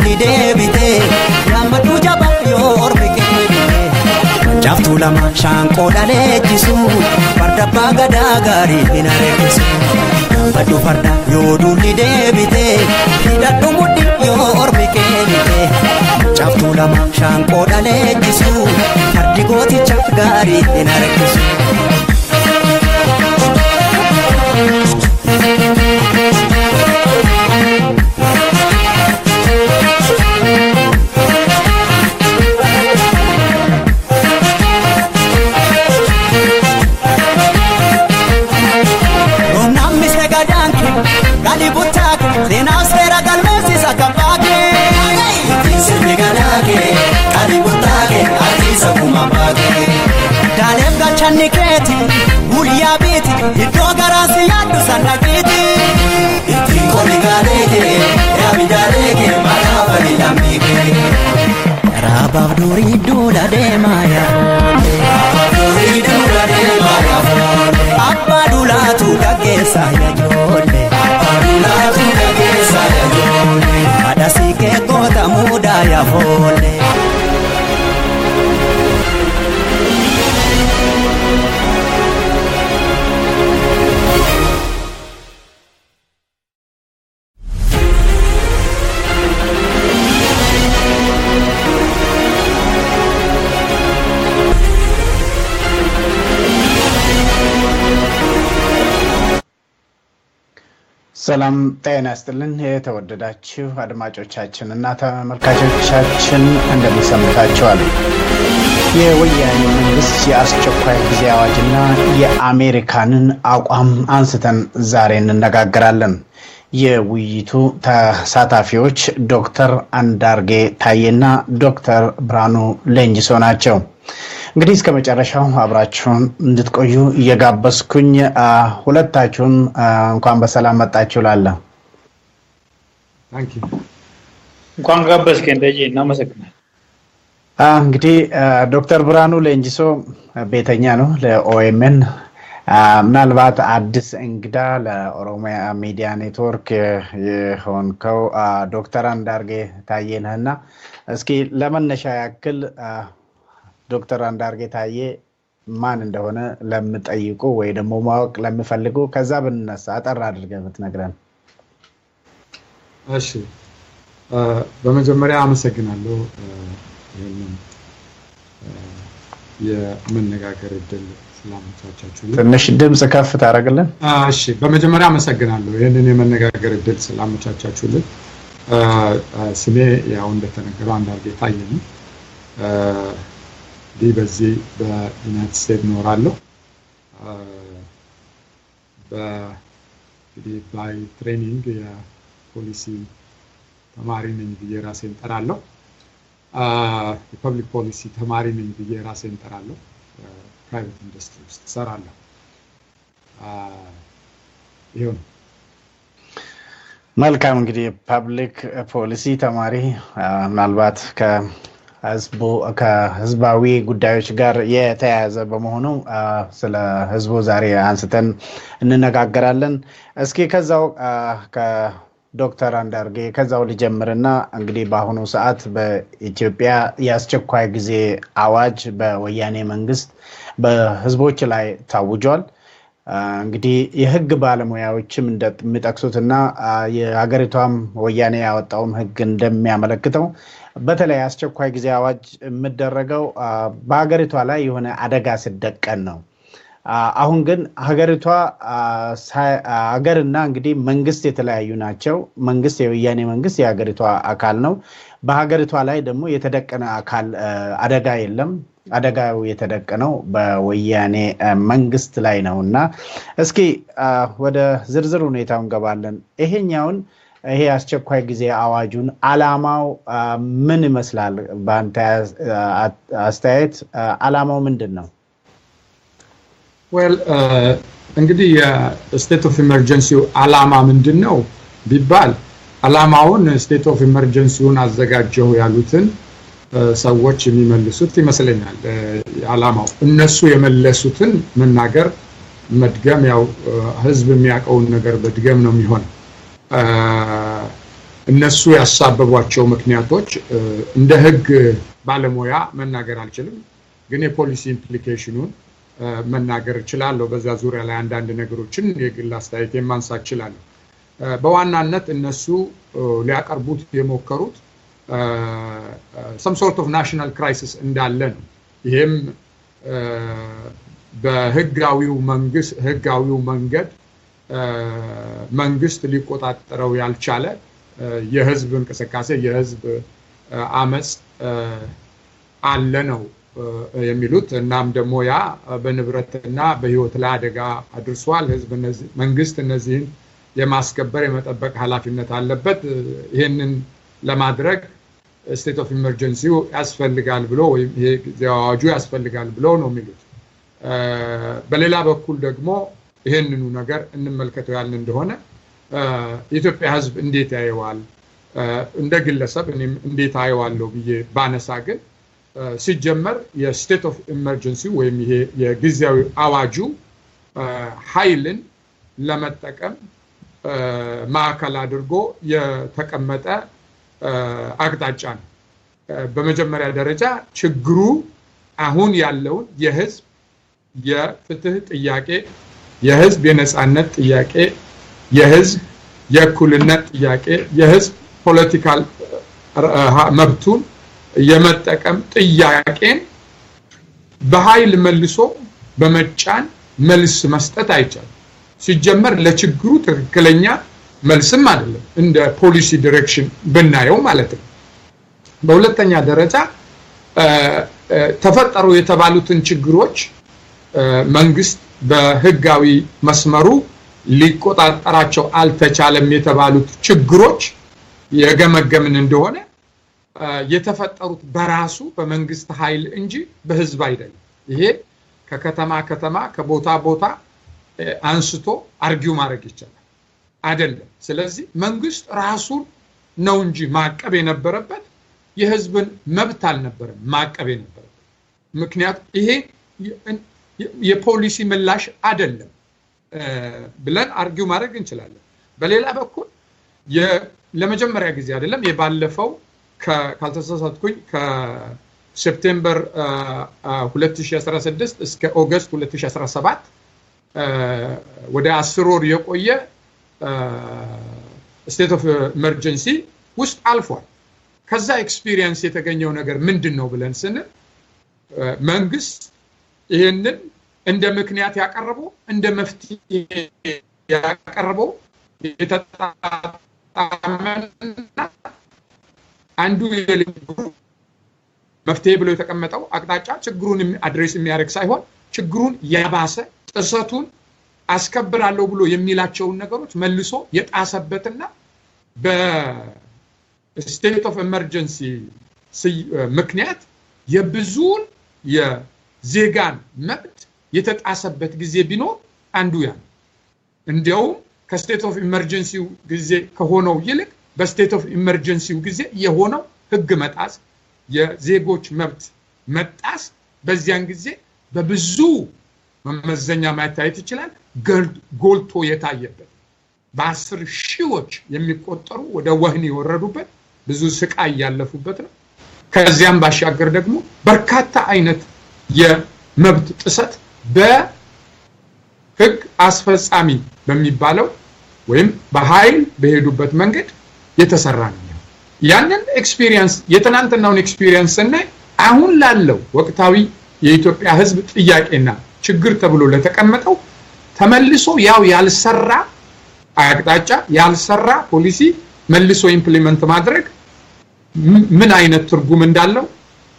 ni debite yamadu jaba yor bikete jaftu lama shanko dalechisu farda bagada gari inarekisu yamadu farda yodu ni debite hidatu mudi yor bikete jaftu lama shanko dalechisu fardi goti chakgari inarekisu Niketi ulia biti idogarasi yadu sanagiti iti koligaleke ya bidaleke malabali lambike rababduri dula de maya rababduri dula de maya abadula tu kagesa ya jole abadula tu kagesa ya jole adasike kota muda ya fole ሰላም ጤና ይስጥልን የተወደዳችሁ አድማጮቻችን እና ተመልካቾቻችን እንደምሰምታችኋል የወያኔ መንግስት የአስቸኳይ ጊዜ አዋጅና የአሜርካንን አቋም አንስተን ዛሬ እንነጋገራለን የውይይቱ ተሳታፊዎች ዶክተር አንዳርጌ ታዬና ዶክተር ብራኑ ሌንጂሶ ናቸው እንግዲህ እስከ መጨረሻው አብራችሁን እንድትቆዩ እየጋበዝኩኝ ሁለታችሁም እንኳን በሰላም መጣችሁ ላለ ታንኪ እንኳን ጋበዝከኝ እንደዚህ እናመሰግናለን እንግዲህ ዶክተር ብራኑ ሌንጂሶ ቤተኛ ነው ለኦኤምኤን ምናልባት አዲስ እንግዳ ለኦሮሚያ ሚዲያ ኔትወርክ የሆንከው ዶክተር አንዳርጌ ታዬነህና እስኪ ለመነሻ ያክል ዶክተር አንዳርጌ ታዬ ማን እንደሆነ ለምጠይቁ ወይ ደግሞ ማወቅ ለምፈልጉ ከዛ ብንነሳ አጠር አድርገህ ብትነግረን እሺ በመጀመሪያ አመሰግናለሁ የመነጋገር እድል ስላመቻቻችሁልኝ ትንሽ ድምጽ ከፍ ታረጋለን እሺ በመጀመሪያ አመሰግናለሁ ይሄንን የመነጋገር እድል ስላመቻቻችሁልኝ ስሜ ያው እንደተነገረው አንዳርጌ ታዬ ነው በዚህ በዩናይትድ ስቴትስ ኖራለሁ ባይ ትሬኒንግ የፖሊሲ ተማሪ ነኝ ብዬ ራሴን ጠራለሁ የፐብሊክ ፖሊሲ ተማሪ ነኝ ብዬ ራሴን ጠራለሁ ፕራይቬት ኢንዱስትሪ ውስጥ ሰራለሁ ይሁን መልካም እንግዲህ ፐብሊክ ፖሊሲ ተማሪ ምናልባት ከህዝባዊ ጉዳዮች ጋር የተያያዘ በመሆኑ ስለ ህዝቡ ዛሬ አንስተን እንነጋገራለን እስኪ ከዛው ከዶክተር አንዳርጌ ከዛው ልጀምርና እንግዲህ በአሁኑ ሰዓት በኢትዮጵያ የአስቸኳይ ጊዜ አዋጅ በወያኔ መንግስት በህዝቦች ላይ ታውጇል እንግዲህ የህግ ባለሙያዎችም እንደሚጠቅሱትና የሀገሪቷም ወያኔ ያወጣውም ህግ እንደሚያመለክተው በተለይ አስቸኳይ ጊዜ አዋጅ የሚደረገው በሀገሪቷ ላይ የሆነ አደጋ ሲደቀን ነው አሁን ግን ሀገርና እንግዲህ መንግስት የተለያዩ ናቸው መንግስት የወያኔ መንግስት የሀገሪቷ አካል ነው በሀገሪቷ ላይ ደግሞ የተደቀነ አካል አደጋ የለም አደጋው የተደቀነው በወያኔ መንግስት ላይ ነውና እስኪ ወደ ዝርዝር ሁኔታው እንገባለን ይሄኛውን ይሄ አስቸኳይ ጊዜ አዋጁን አላማው ምን ይመስላል በአንተ አስተያየት አላማው ምንድነው well እንግዲህ የስቴት ኦፍ ኢመርጀንሲ አላማ ምንድነው ቢባል አላማውን ስቴት ኦፍ ኢመርጀንሲውን አዘጋጀው ያሉትን ሰዎች የሚመልሱት ይመስለኛል አላማው እነሱ የመለሱትን መናገር መድገም ያው ህዝብ የሚያቀውን ነገር በድገም ነው የሚሆነው እነሱ ያሳበቧቸው ምክንያቶች እንደ ህግ ባለሙያ መናገር አልችልም ግን የፖሊሲ ኢምፕሊኬሽኑን መናገር እችላለሁ በዛ ዙሪያ ላይ አንዳንድ ነገሮችን የግል አስተያየት ማንሳት እችላለሁ በዋናነት እነሱ ሊያቀርቡት የሞከሩት some sort of national crisis እንዳለ ነው ይሄም በህጋዊው መንገድ መንግስት ሊቆጣጠረው ያልቻለ የህዝብ እንቅስቃሴ የህዝብ አመጽ አለ ነው የሚሉት እናም ደግሞ ያ በንብረትና በህይወት ላይ አደጋ አድርሷል ህዝብ መንግስት እነዚህን የማስከበር የመጠበቅ ኃላፊነት አለበት ይሄንን ለማድረግ state of emergency ያስፈልጋል ብሎ ወይም ይሄ አዋጁ ያስፈልጋል ብሎ ነው የሚሉት በሌላ በኩል ደግሞ ይሄንኑ ነገር እንመልከተው ያልን እንደሆነ የኢትዮጵያ ህዝብ እንዴት ያየዋል እንደ ግለሰብ እኔም እንዴት አየዋለሁ ብዬ ባነሳ ግን ሲጀመር የስቴት ኦፍ ኢመርጀንሲ ወይም ይሄ የጊዜያዊ አዋጁ ኃይልን ለመጠቀም ማዕከል አድርጎ የተቀመጠ አቅጣጫ ነው በመጀመሪያ ደረጃ ችግሩ አሁን ያለው የህዝብ የፍትህ ጥያቄ የህዝብ የነጻነት ጥያቄ የህዝብ የእኩልነት ጥያቄ የህዝብ ፖለቲካል መብቱን የመጠቀም ጥያቄን በኃይል መልሶ በመጫን መልስ መስጠት አይቻልም ሲጀመር ለችግሩ ትክክለኛ መልስም አይደለም እንደ ፖሊሲ ዳይሬክሽን ብናየው ማለት ነው በሁለተኛ ደረጃ ተፈጠሩ የተባሉትን ችግሮች መንግስት በህጋዊ መስመሩ ሊቆጣጠራቸው አልተቻለም የተባሉት ችግሮች የገመገምን እንደሆነ የተፈጠሩት በራሱ በመንግስት ኃይል እንጂ በህዝብ አይደለም ይሄ ከከተማ ከቦታ አንስቶ አርጊው ማድረግ ይቻላል አይደለም ስለዚህ መንግስት ራሱን ነው እንጂ ማቀብ የነበረበት የህዝብን መብት አልነበረም ማቀብ የነበረበት ምክንያቱም ይሄ የፖሊሲ ምላሽ አይደለም ብለን አርጊው ማድረግ እንችላለን በሌላ በኩል ለመጀመሪያ ጊዜ አይደለም የባለፈው ካልተሳሳትኩኝ ከሴፕቴምበር 2016 እስከ ኦገስት 2017 ወደ 10 ወር የቆየ ስቴት ኦፍ ኢመርጀንሲ ውስጥ አልፏል ከዛ ኤክስፒሪየንስ የተገኘው ነገር ምንድነው ብለን ስንል መንግስት ይሄንን እንደ ምክንያት ያቀርበው እንደ መፍትሄ ያቀርበው የተጣጣመና አንዱ መፍትሄ ብሎ የተቀመጠው አቅጣጫ ችግሩን አድሬስ የሚያደርግ ሳይሆን ችግሩን ያባሰ ጥሰቱን አስከብራለሁ ብሎ የሚላቸውን ነገሮች መልሶ የጣሰበትና በስቴት ኦፍ ኢመርጀንሲ ምክንያት የብዙን የዜጋን መብት የተጣሰበት ጊዜ ቢኖር አንዱ ያ እንዲያውም ከስቴት ኦፍ ኢመርጀንሲው ጊዜ ከሆነው ይልቅ በስቴት ኦፍ ኢመርጀንሲው ጊዜ የሆነው ህግ መጣስ የዜጎች መብት መጣስ በዚያን ጊዜ በብዙ መመዘኛ ማይታየት ይችላል ጎልቶ የታየበት በ10 ሺዎች የሚቆጠሩ ወደ ወህኒ የወረዱበት ብዙ ስቃይ ያለፉበት ነው ከዚያም ባሻገር ደግሞ በርካታ አይነት የመብት ጥሰት በህግ አስፈጻሚ በሚባለው ወይም በኃይል በሄዱበት መንገድ የተሰራ ነው ያንን ኤክስፒሪየንስ የትናንትናውን ኤክስፒሪየንስ እና አሁን ላለው ወቅታዊ የኢትዮጵያ ህዝብ ጥያቄና ችግር ተብሎ ለተቀመጠው ተመልሶ ያው ያልሰራ አቅጣጫ ያልሰራ ፖሊሲ መልሶ ኢምፕሊመንት ማድረግ ምን አይነት ትርጉም እንዳለው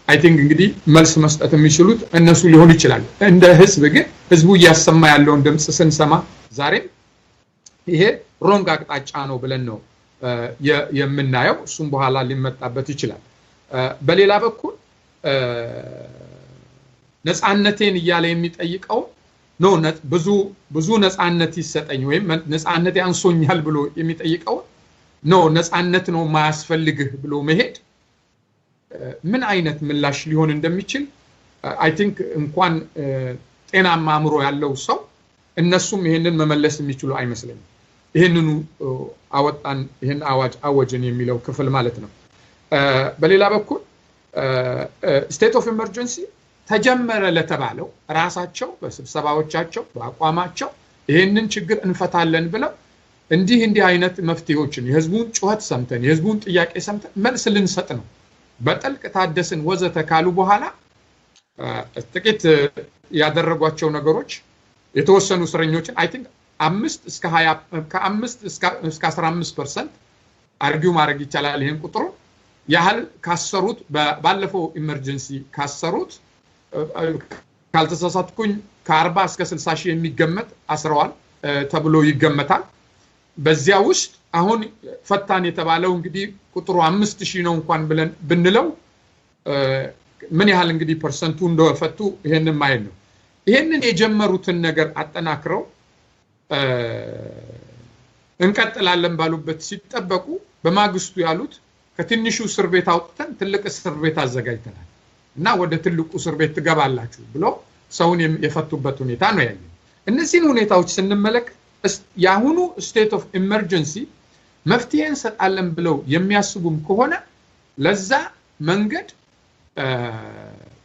አይ ቲንክ እንግዲህ መልስ መስጠት የሚችሉት እነሱ ሊሆን ይችላል እንደ ህዝብ ግን ህዝቡ ያሰማ ያለውን ድምጽ ስንሰማ ዛሬ ይሄ ሮንግ አቅጣጫ ነው ብለን ነው የምናየው እሱም በኋላ ሊመጣበት ይችላል በሌላ በኩል ነፃነቴን ይያለ የሚጠይቀው ነው ብዙ ነፃነት ይሰጠኝ ወይም ነፃነት ያንሶኛል ብሎ የሚጠይቀው ነው ነፃነት ነው ማያስፈልግህ ብሎ መሄድ ምን አይነት ምላሽ ሊሆን እንደሚችል አይ ቲንክ እንኳን ጤናማ አእምሮ ያለው ሰው እነሱም ይሄንን መመለስ የሚችሉ አይመስልም ይሄንኑ አወጣን ይሄን አዋጅ አወጅን የሚለው ክፍል ማለት ነው በሌላ በኩል ስቴት ኦፍ ኢመርጀንሲ ተጀመረ ለተባለው ራሳቸው በስብሰባዎቻቸው በአቋማቸው ይሄንን ችግር እንፈታለን ብለው እንዲህ አይነት መፍትሄዎችን የህዝቡን ጩኸት ሰምተን የህዝቡን ጥያቄ ሰምተን መልስ ልንሰጥ ነው በጥልቅ ታደስን ወዘተ ካሉ በኋላ ጥቂት ያደረጓቸው ነገሮች የተወሰኑ እስረኞችን አይ ቲንክ 5 እስከ 20 ከ5 እስከ 15% አርጊው ማድረግ ይቻላል ይሄን ቁጥሩ ያህል ካሰሩት ባለፈው ኢመርጀንሲ ካሰሩት ካልተሳሳትኩኝ ከ40 እስከ 60 ሺህ የሚገመት አስረዋል ተብሎ ይገመታል በዚያ ውስጥ አሁን ፈታን የተባለው እንግዲህ ቁጥሩ 5000 ነው እንኳን ብለን ብንለው ምን ያህል እንግዲህ ፐርሰንቱ እንደፈቱ ይሄንን ማየት ነው ይሄንን የጀመሩትን ነገር አጠናክረው እንቀጥላለን ባሉበት ሲጠበቁ በማግስቱ ያሉት ከትንሹ እስር ቤት አውጥተን ትልቅ እስር ቤት አዘጋጅተናል እና ወደ ትልቁ እስር ቤት ትገባላችሁ ብሎ ሰውን የፈቱበት ሁኔታ ነው ያለው እነዚህን ሁኔታዎች ስንመለከት ያሁኑ ስቴት ኦፍ ኢመርጀንሲ መፍትሄን ሰጣለን ብለው የሚያስቡም ከሆነ ለዛ መንገድ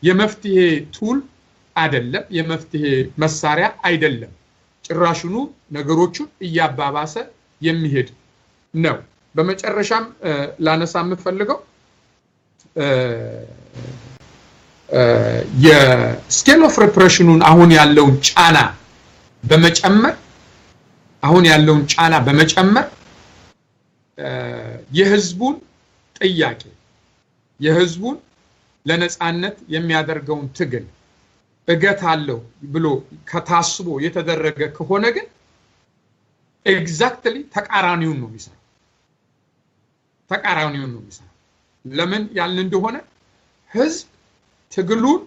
የመፍትሄ ቱል አይደለም የመፍትሄ መሳሪያ አይደለም ጭራሽኑ ነገሮቹን እያባባሰ የሚሄድ ነው በመጨረሻም ላነሳ የምፈልገው የስኬል ኦፍ ሪፕሬሽኑን አሁን ያለውን ጫና በመጨመር የህዝቡን ጥያቄ የህዝቡን ለነጻነት የሚያደርገውን ትግል እገታለው ብሎ ከታስቦ የተደረገ ከሆነ ግን ኤግዛክትሊ ተቃራኒውን ነው የሚሰራው ለምን ያልን እንደሆነ ህዝብ ትግሉን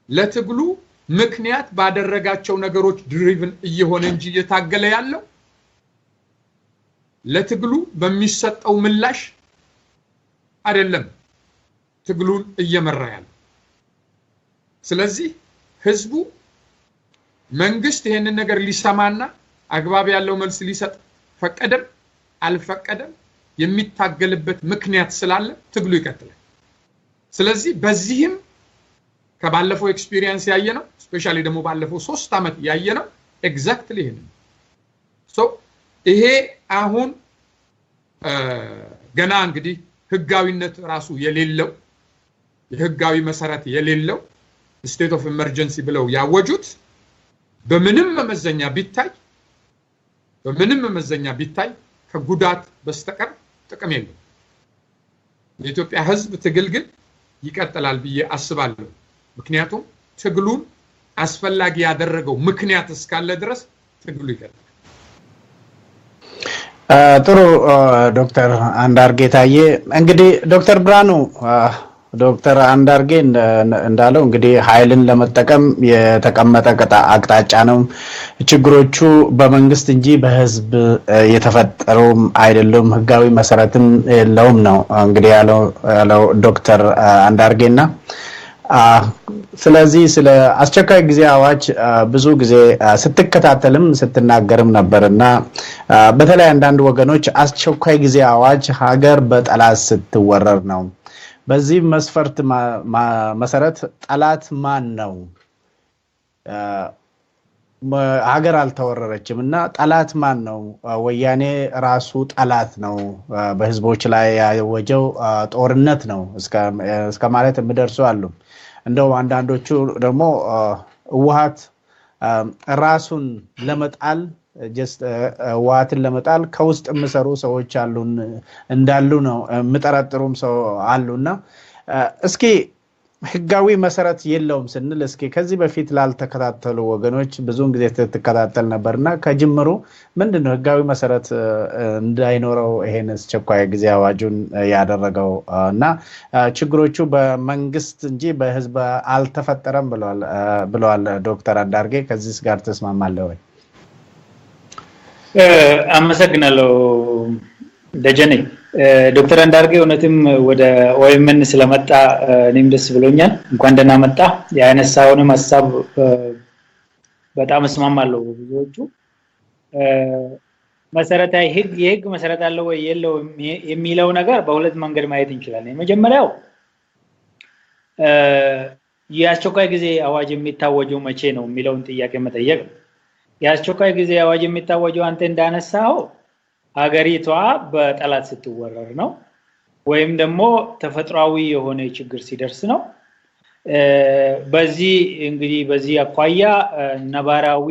ለትግሉ ምክንያት ባደረጋቸው ነገሮች ድሪቭን እየሆነ እንጂ እየታገለ ያለው ለትግሉ በሚሰጠው ምላሽ አይደለም ትግሉን እየመራ ያለው ስለዚህ ህዝቡ መንግስት ይሄንን ነገር ሊሰማና አግባብ ያለው መልስ ሊሰጥ ፈቀደም አልፈቀደም የሚታገልበት ምክንያት ስላለ ትግሉ ይቀጥላል ስለዚህ በዚህም ከባለፈው ኤክስፒሪየንስ ያየነው ስፔሻሊ ደግሞ ባለፈው 3 አመት ያየነው ኤግዛክትሊ ይሄን ይሄ አሁን ገና እንግዲህ ህጋዊነት ራሱ የሌለው የህጋዊ መሰረት የሌለው ስቴት ኦፍ ኢመርጀንሲ ብለው ያወጁት በምንም መመዘኛ ቢታይ ከጉዳት በስተቀር ጥቅም የለውም የኢትዮጵያ ህዝብ ትግል ግን ይቀጥላል ብዬ አስባለሁ ምክንያቱም ትግሉን አስፈላጊ ያደረገው ምክንያት እስካለ ድረስ ትግሉ ይቀጥላል ጥሩ ዶክተር አንዳርጌ ታዬ እንግዲህ ዶክተር ብርሃኑ ዶክተር አንዳርጌ እንዳለው እንግዲህ ኃይልን ለመጠቀም የተቀመጠ አቅጣጫ ነው ችግሮቹ በመንግስት እንጂ በህዝብ የተፈጠሩም አይደሉም ህጋዊ መሰረትም የለውም ነው እንግዲህ ያለው ዶክተር አንዳርጌና ስለዚህ ስለ አስቸኳይ ጊዜ አዋጅ ብዙ ጊዜ ስትከታተልም ስትናገርም ነበርና በተለይ አንዳንድ ወገኖች አስቸኳይ ጊዜ አዋጅ ሀገር በጠላት ስትወረር ነው በዚህ መስፈርት መሰረት ጠላት ማን ነው ሀገር አልተወረረችምና ጠላት ማን ነው ወያኔ ራሱ ጠላት ነው በህዝቦች ላይ ያወጀው ጦርነት ነው እስከ ማለት ምደርሱ አሉ እንደው አንዳንዶቹ ደግሞ ውሃት ራሱን ለመጣል ዋትን ለመጣል ከውስጥ ምሰሩ ሰዎች አሉ እንዳሉ ነው ምጠረጥሩም ሰው አሉና እስኪ ህጋዊ መሰረት የለውም ስንል እስኪ ከዚህ በፊት ላልተከታተሉ ወገኖች ብዙን ጊዜ ተከታተል ነበርና ከጅምሩ ምንድነው ህጋዊ መሰረት እንዳይኖረው ይሄን አስቸኳይ ጊዜ አዋጁን ያደረገውና ችግሮቹ በመንግስት እንጂ በህዝብ አልተፈጠረም ብለዋል ዶክተር አንዳርጌ ከዚህ ጋር ተስማማለህ ወይ አመሰግናለሁ ደጀኔ ዶክተር አንዳርጌ እውነትም ወደ OMN ስለመጣ እኔም ደስ ብሎኛል እንኳን ደህና መጣ ያነሳውንም ሐሳብ በጣም እስማማለሁ ብዙዎቹ መሰረታዊ የህግ መሰረት አለው ወይ የለውም የሚለው ነገር በሁለት መንገድ ማየት እንችላለን። የመጀመሪያው የአስቸኳይ ጊዜ አዋጅ የሚታወጀው መቼ ነው የሚለውን ጥያቄ መጠየቅ ነው። የአስቸኳይ ጊዜ አዋጅ የሚታወጀው አንተ እንዳነሳው ሀገሪቷ በጠላት ስትወረር ነው ወይም ደግሞ ተፈጥሯዊ የሆነ ችግር ሲደርስ ነው። በዚህ እንግዲህ በዚህ አኳያ ነባራዊ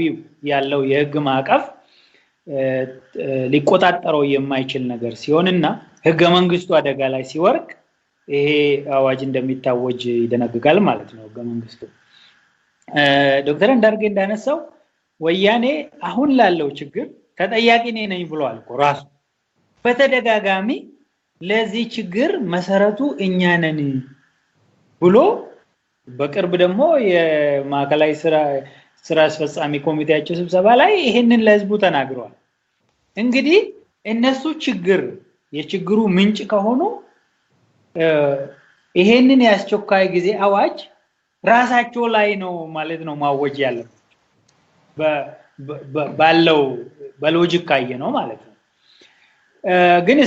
ያለው የህግ ማዕቀፍ ሊቆጣጠረው የማይችል ነገር ሲሆንና ህገ መንግስቱ አደጋ ላይ ሲወርቅ ይሄ አዋጅ እንደሚታወጅ ይደነግጋል ማለት ነው ህገ መንግስቱ። ዶክተር እንዳርጌ እንዳነሳው ወያኔ አሁን ላለው ችግር ተጠያቂ ነኝ ብሏል እኮ ራሱ በተደጋጋሚ ለዚህ ችግር መሰረቱ እኛ ነን ብሎ በቅርብ ደግሞ የማዕከላዊ ስራ አስፈጻሚ ኮሚቴያቸው ስብሰባ ላይ ይሄንን ለህዝቡ ተናግረዋል። እንግዲህ እነሱ የችግሩ ምንጭ ከሆኑ ይሄንን የአስቸኳይ ጊዜ አዋጅ ራሳቸው ላይ ነው ማለት ነው ማወጅ ያለው ባለው በሎጂክ ካየ ነው ማለት ነው። ግን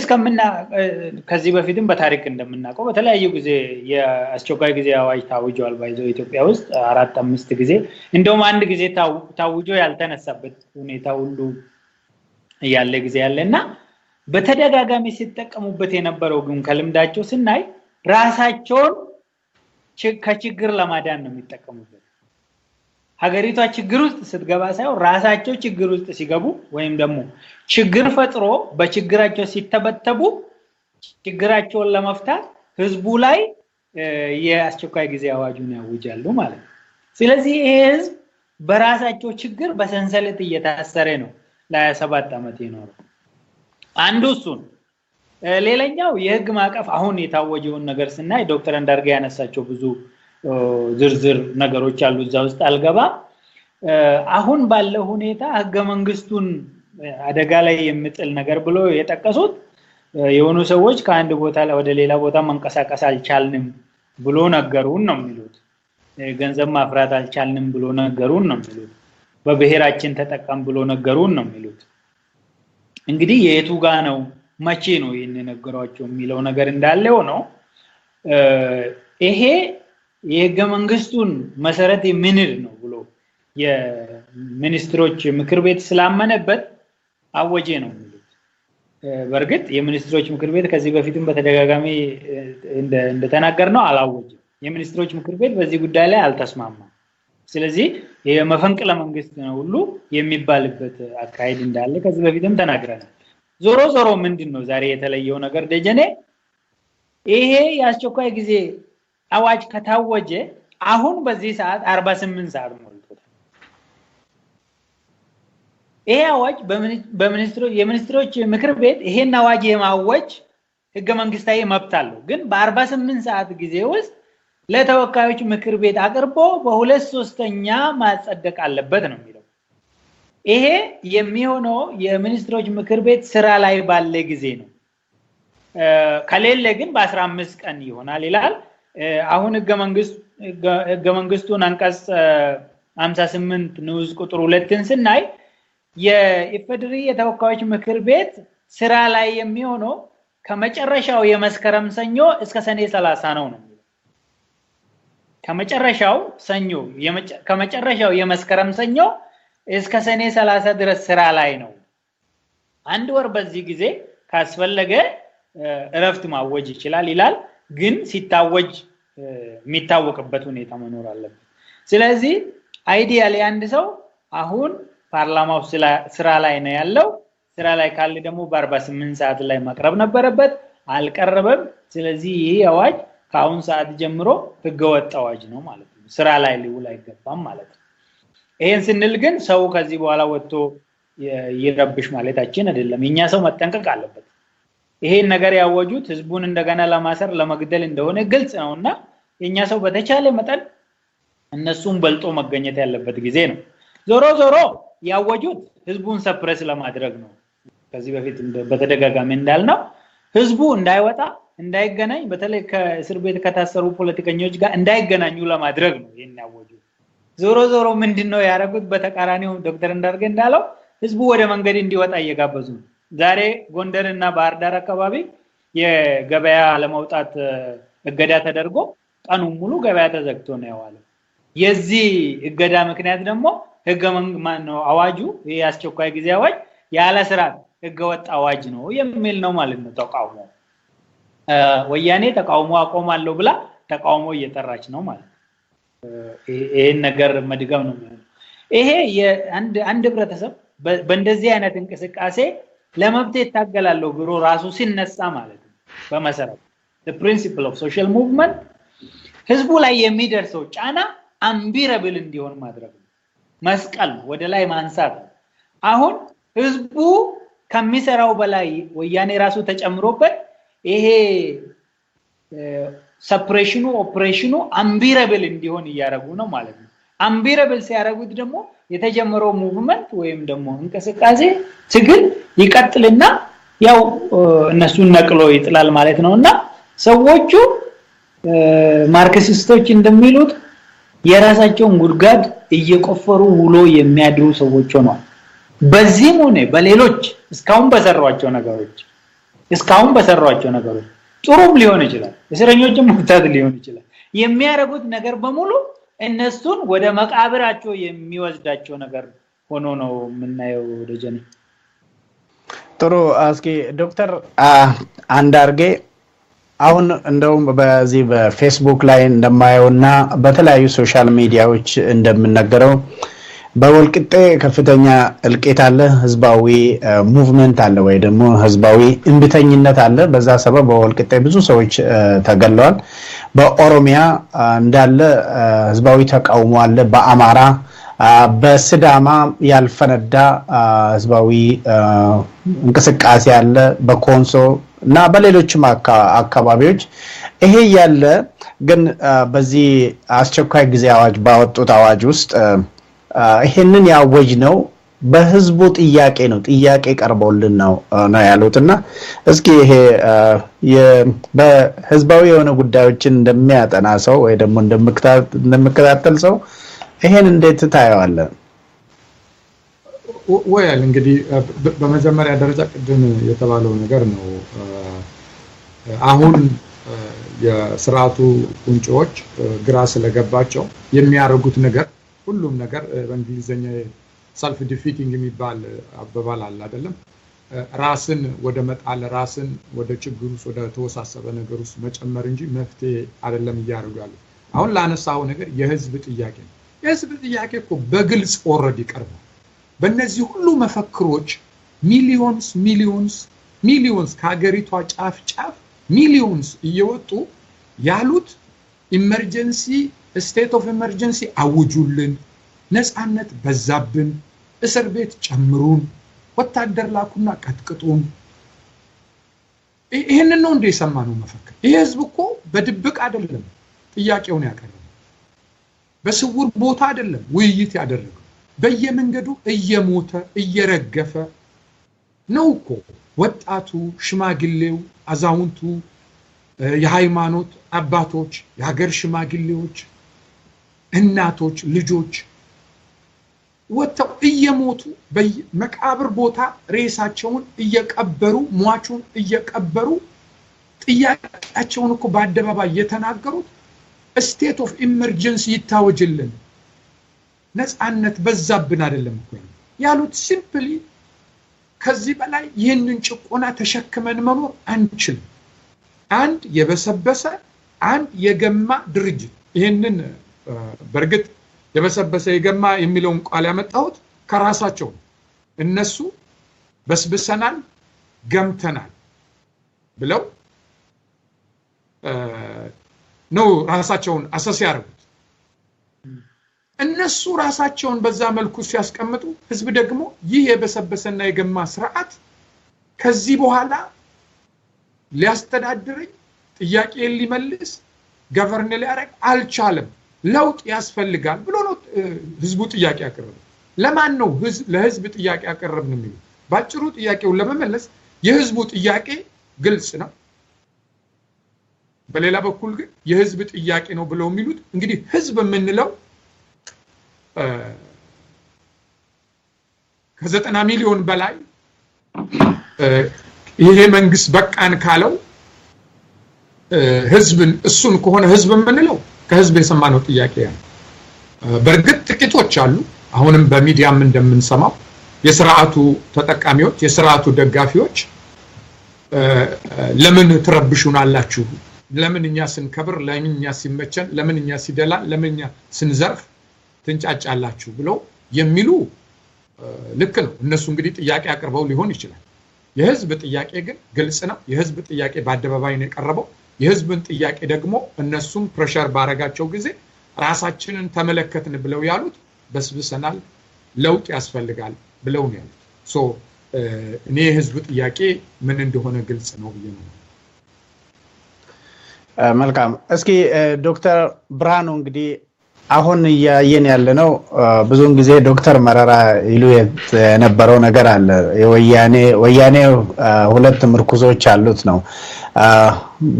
ከዚህ በፊትም በታሪክ እንደምናውቀው በተለያዩ ጊዜ የአስቸኳይ ጊዜ አዋጅ ታውጇል ባይዘው ኢትዮጵያ ውስጥ 4-5 ጊዜ እንደውም አንድ ጊዜ ታውጆ ያልተነሳበት ሁኔታ ሁሉ ያለ ጊዜ ያለና በተደጋጋሚ ሲጠቀሙበት የነበረው ግን ከልምዳቸው ስናይ ራሳቸውን ከችግር ለማዳን ነው የሚጠቀሙበት። ሀገሪቷ ችግር ውስጥ ስትገባ ሳይሆን ራሳቸው ችግር ውስጥ ሲገቡ ወይም ደግሞ ችግር ፈጥሮ በችግራቸው ሲተበተቡ ችግራቸውን ለመፍታት ህዝቡ ላይ የአስቸኳይ ጊዜ አዋጁን ያውጃሉ ማለት ነው። ስለዚህ ይሄ ህዝብ በራሳቸው ችግር በሰንሰለት እየታሰረ ነው ለ27 ዓመት የኖረው። አንዱ እሱ ነው። ሌላኛው የህግ ማዕቀፍ አሁን የታወጀውን ነገር ስናይ ዶክተር እንዳርጌ ያነሳቸው ብዙ ዝርዝር ነገሮች አሉ እዛ ውስጥ አልገባ። አሁን ባለው ሁኔታ ህገ መንግስቱን አደጋ ላይ የሚጥል ነገር ብሎ የጠቀሱት የሆኑ ሰዎች ከአንድ ቦታ ወደ ሌላ ቦታ መንቀሳቀስ አልቻልንም ብሎ ነገሩን ነው የሚሉት። ገንዘብ ማፍራት አልቻልንም ብሎ ነገሩን ነው የሚሉት። በብሔራችን ተጠቀም ብሎ ነገሩን ነው የሚሉት። እንግዲህ የቱ ጋር ነው መቼ ነው ይሄን ነገሯቸው የሚለው ነገር እንዳለ ነው። ይሄ የህገ መንግስቱን መሰረት የሚንድ ነው ብሎ የሚኒስትሮች ምክር ቤት ስላመነበት አወጀ ነው የሚሉት። በርግጥ የሚኒስትሮች ምክር ቤት ከዚህ በፊትም በተደጋጋሚ እንደተናገርነው አላወጀም። የሚኒስትሮች ምክር ቤት በዚህ ጉዳይ ላይ አልተስማማም። ስለዚህ የመፈንቅለ መንግስት ነው ሁሉ የሚባልበት አካሄድ እንዳለ ከዚህ በፊትም ተናግረናል። ዞሮ ምንድነው ዛሬ የተለየው ነገር ደጀኔ? ይሄ የአስቸኳይ ጊዜ አዋጅ ከታወጀ አሁን በዚህ ሰዓት 48 ሰዓት ሞልቶታል። ይሄ አዋጅ የሚኒስትሮች ምክር ቤት ይሄን አዋጅ የማወጅ ህገ መንግስታዊ መብት አለው። ግን በ48 ሰዓት ጊዜ ውስጥ ለተወካዮች ምክር ቤት አቅርቦ በ2/3 ማጸደቅ አለበት ነው የሚለው። ይሄ የሚሆነው የሚኒስትሮች ምክር ቤት ስራ ላይ ባለ ጊዜ ነው። ከሌለ ግን በ15 ቀን ይሆናል ይላል። አሁን ህገ መንግስቱን አንቀጽ 58 ንዑስ ቁጥር 2ን ስናይ የኢፌዴሪ የተወካዮች ምክር ቤት ስራ ላይ የሚሆነው ከመጨረሻው የመስከረም ሰኞ እስከ ሰኔ 30 ነው የሚለው። ከመጨረሻው የመስከረም ሰኞ እስከ ሰኔ 30 ድረስ ስራ ላይ ነው። አንድ ወር በዚህ ጊዜ ካስፈለገ እረፍት ማወጅ ይችላል ይላል። ግን ሲታወጅ የሚታወቅበት ሁኔታ መኖር አለበት። ስለዚህ አይዲያሊ አንድ ሰው አሁን ፓርላማው ስራ ላይ ነው ያለው። ስራ ላይ ካለ ደግሞ በ48 ሰዓት ላይ ማቅረብ ነበረበት፣ አልቀረበም። ስለዚህ ይሄ አዋጅ ከአሁን ሰዓት ጀምሮ ህገወጥ አዋጅ ነው ማለት ነው። ስራ ላይ ሊውል አይገባም ማለት ነው። ይሄን ስንል ግን ሰው ከዚህ በኋላ ወጥቶ ይረብሽ ማለታችን አይደለም። እኛ ሰው መጠንቀቅ አለበት። ይሄን ነገር ያወጁት ህዝቡን እንደገና ለማሰር ለመግደል እንደሆነ ግልጽ ነውና የኛ ሰው በተቻለ መጠን እነሱን በልጦ መገኘት ያለበት ጊዜ ነው። ዞሮ ያወጁት ህዝቡን ሰፕረስ ለማድረግ ነው። ከዚህ በፊት በተደጋጋሚ እንዳልነው ህዝቡ እንዳይወጣ እንዳይገናኝ፣ በተለይ ከእስር ቤት ከታሰሩ ፖለቲከኞች ጋር እንዳይገናኙ ለማድረግ ነው ይሄን ያወጁት። ዞሮ ምንድነው ያደረጉት? በተቃራኒው ዶክተር እንዳርጌ እንዳለው ህዝቡ ወደ መንገድ እንዲወጣ እየጋበዙ ነው ዛሬ ጎንደርና ባህር ዳር አካባቢ የገበያ ለማውጣት እገዳ ተደርጎ ቀኑ ሙሉ ገበያ ተዘግቶ ነው ያዋለው የዚህ እገዳ ምክንያት ደግሞ ህገ መንግስት አዋጁ የአስቸኳይ ጊዜ አዋጅ ያለ ስርዓት ህገወጥ አዋጅ ነው የሚል ነው ማለት ነው ተቃውሞ ወያኔ ተቃውሞ አቆማለሁ ብላ ተቃውሞ እየጠራች ነው ማለት ይሄን ነገር መድገም ነው ይሄ አንድ ህብረተሰብ በእንደዚህ አይነት እንቅስቃሴ ለመብት ይታገላል ብሎ ራሱ ሲነሳ ማለት ነው በመሰረቱ the principle of social movement ህዝቡ ላይ የሚደርሰው ጫና አንቢረብል እንዲሆን ማድረግ ነው መስቀል ወደ ላይ ማንሳት አሁን ህዝቡ ከሚሰራው በላይ ወያኔ ራሱ ተጨምሮበት ይሄ ሰፕሬሽኑ ኦፕሬሽኑ አንቢረብል እንዲሆን ያያረጉ ነው ማለት ነው አንቢረብል ሲያረጉት ደግሞ የተጀመረው ሙቭመንት ወይም ደግሞ እንቅስቃሴ ትግል ይቀጥልና ያው እነሱን ነቅሎ ይጥላል ማለት ነውና ሰዎቹ ማርክሲስቶች እንደሚሉት የራሳቸውን ጉድጓድ እየቆፈሩ ውሎ የሚያድሩ ሰዎች ሆነዋል በዚህም ሆነ በሌሎች እስካሁን በሰሯቸው ነገሮች ጥሩም ሊሆን ይችላል እስረኞችም መፍታት ሊሆን ይችላል የሚያረጉት ነገር በሙሉ እነሱን ወደ መቃብራቸው የሚወስዳቸው ነገር ሆኖ ነው የምናየው ደጀኔ ጥሩ እስኪ ዶክተር አንዳርጌ አሁን እንደውም በዚህ በፌስቡክ ላይ እንደማየውና በተለያዩ ሶሻል ሚዲያዎች እንደምነገረው በወልቂጤ ከፍተኛ እልቂት አለ ህዝባዊ ሙቭመንት አለ ወይ ደግሞ ህዝባዊ እንብተኝነት አለ በዛ ሰበብ በወልቂጤ ብዙ ሰዎች ተገለዋል በኦሮሚያ እንዳለ ህዝባዊ ተቃውሞ አለ በአማራ በስዳማ ያልፈነዳ ህዝባዊ እንቅስቃሴ አለ በኮንሶ እና በሌሎችም አካባቢዎች ይሄ ያለ ግን በዚህ አስቸኳይ ጊዜ አዋጅ ባወጡት አዋጅ ውስጥ ይሄንን ያወጅ ነው በህዝቡ ጥያቄ ቀርቦልን ነው ያሉትና እስኪ ይሄ በህዝባዊ የሆነ ጉዳዮችን እንደሚያጠና ሰው ወይ ደግሞ እንደምከታተል ሰው ይሄን እንዴት ታያዋለህ ወያል እንግዲህ በመጀመሪያ ደረጃ ቅድም የተባለው ነገር ነው አሁን የሥርዓቱ ቁንጮች ግራ ስለገባቸው የሚያረጉት ነገር ሁሉም ነገር በእንግሊዘኛ ሰልፍ ዲፊቲንግ የሚባል አባባል አለ አይደለም ራስን ወደ መጣል ራስን ወደ ችግር ውስጥ ወደ ተወሳሰበ ነገር ውስጥ መጨመር እንጂ መፍትሄ አይደለም ያያርጋሉ አሁን ላነሳው ነገር የህዝብ ጥያቄ ነው የህዝብ ጥያቄ እኮ በግልጽ ኦሬዲ ቀርቧል በእነዚህ ሁሉ መፈክሮች ሚሊዮንስ ከሀገሪቷ ጫፍ ሚሊዮንስ እየወጡ ያሉት ኢመርጀንሲ ስቴት ኦፍ ኢመርጀንሲ አውጁልን ነፃነት በዛብን እስር ቤት ጨምሩን ወታደር ላኩና ቀጥቅጡን ይሄንን ነው እንደሰማነው መፈክር ይሄ ህዝብ እኮ በድብቅ አይደለም ጥያቄውን ያቀርባል በስውር ቦታ አይደለም ውይይት ያደረገው በየመንገዱ እየሞተ እየረገፈ ነው እኮ ወጣቱ ሽማግሌው አዛውንቱ የሃይማኖት አባቶች የሀገር ሽማግሌዎች እናቶች ልጆች ወጣው እየሞቱ በመቃብር ቦታ ሬሳቸውን እየቀበሩ ሟቹን እየቀበሩ ጥያቄያቸውን እኮ በአደባባይ የተናገሩት ስቴት ኦፍ ኢመርጀንሲ ይታወጅልን ነፃነት በዛብን አይደለም እኮ ያሉት ሲምፕሊ ከዚህ በላይ ይህንን ጭቆና ተሸክመን መኖር አንችልም አንድ የበሰበሰ አንድ የገማ ድርጅት ይሄንን በርግጥ የበሰበሰ የገማ የሚለውን ቃል ያመጣሁት ከራሳቸው እነሱ በስብሰናል ገምተናል ብለው ነው ራሳቸውን አሰስ ያደርጉት እነሱ ራሳቸውን በዛ መልኩ ሲያስቀምጡ ህዝብ ደግሞ ይህ የበሰበሰና የገማ ስርዓት ከዚህ በኋላ ሊያስተዳድረኝ ጥያቄ ሊመልስ ገቨርን ሊያረግ አልቻለም ለውጥ ያስፈልጋል ብሎ ነው ህዝቡ ጥያቄ ያቀረበው ለማን ነው ለህዝብ ጥያቄ ያቀረብን የሚሉ ባጭሩ ጥያቄውን ለመመለስ የህዝቡ ጥያቄ ግልጽ ነው በሌላ በኩል ግን የህዝብ ጥያቄ ነው ብለው የሚሉት እንግዲህ ህዝብ የምንለው ከ90 ሚሊዮን በላይ ይሄ መንግስት በቃን ካለው ህዝብን እሱን ከሆነ ህዝብ ምንለው ከህዝብ የሰማነው ጥያቄ ነው በርግጥ ጥቂቶች አሉ አሁንም በሚዲያም እንደምንሰማው የሥርዓቱ ተጠቃሚዎች የሥርዓቱ ደጋፊዎች ለምን ትረብሹናላችሁ ለምን እኛ ስንከብር ለምን እኛ ሲመቸን ለምን እኛ ሲደላ ለምን እኛ ስንዘርፍ ትንጫጫላችሁ ብለው የሚሉ ልክ ነው እነሱ እንግዲህ ጥያቄ አቅርበው ሊሆን ይችላል የህዝብ ጥያቄ ግን ግልጽ ነው የህዝብ ጥያቄ በአደባባይ ነው የቀረበው የህዝብን ጥያቄ ደግሞ እነሱም ፕሬሸር ባረጋቸው ጊዜ ራሳችንን ተመለከትን ብለው ያሉት በስብሰናል ለውጥ ያስፈልጋል ብለው ነው ያሉት ሶ እኔ የህዝብ ጥያቄ ምን እንደሆነ ግልጽ ነው ብዬ ነው መልካም እስኪ ዶክተር ብርሃኑ እንግዲህ አሁን ያየን ያለነው ብዙውን ጊዜ ዶክተር መረራ ይሉ የነበረው ነገር አለ ወያኔ ሁለት ምርኩዞች አሉት ነው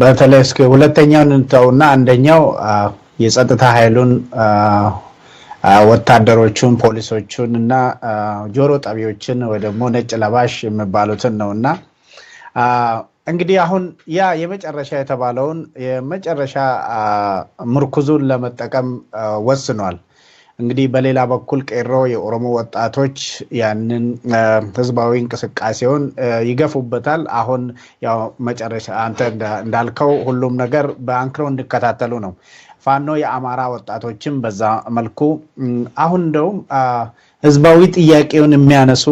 በተለይ እስኪ ሁለተኛውን እንተውና አንደኛው የጸጥታ ኃይሉን ወታደሮቹን ፖሊሶቹን እና ጆሮ ጣቢዎችን ወይ ደግሞ ነጭ ለባሽ የሚባሉትን ነውና እንግዲህ አሁን ያ የመጨረሻ የተባለውን የመጨረሻ ምርኩዙን ለመጠቀም ወስኗል እንግዲህ በሌላ በኩል ቄሮ የኦሮሞ ወጣቶች ያንን ህዝባዊ እንቅስቃሴውን ይገፉበታል አሁን ያው መጨረሻ አንተ እንዳልከው ሁሉም ነገር በአንክሮ እንዲከታተሉ ነው ፋኖ የአማራ ወጣቶችም በዛ መልኩ አሁን እንደውም ህዝባዊ ጥያቄውን የሚያነሱ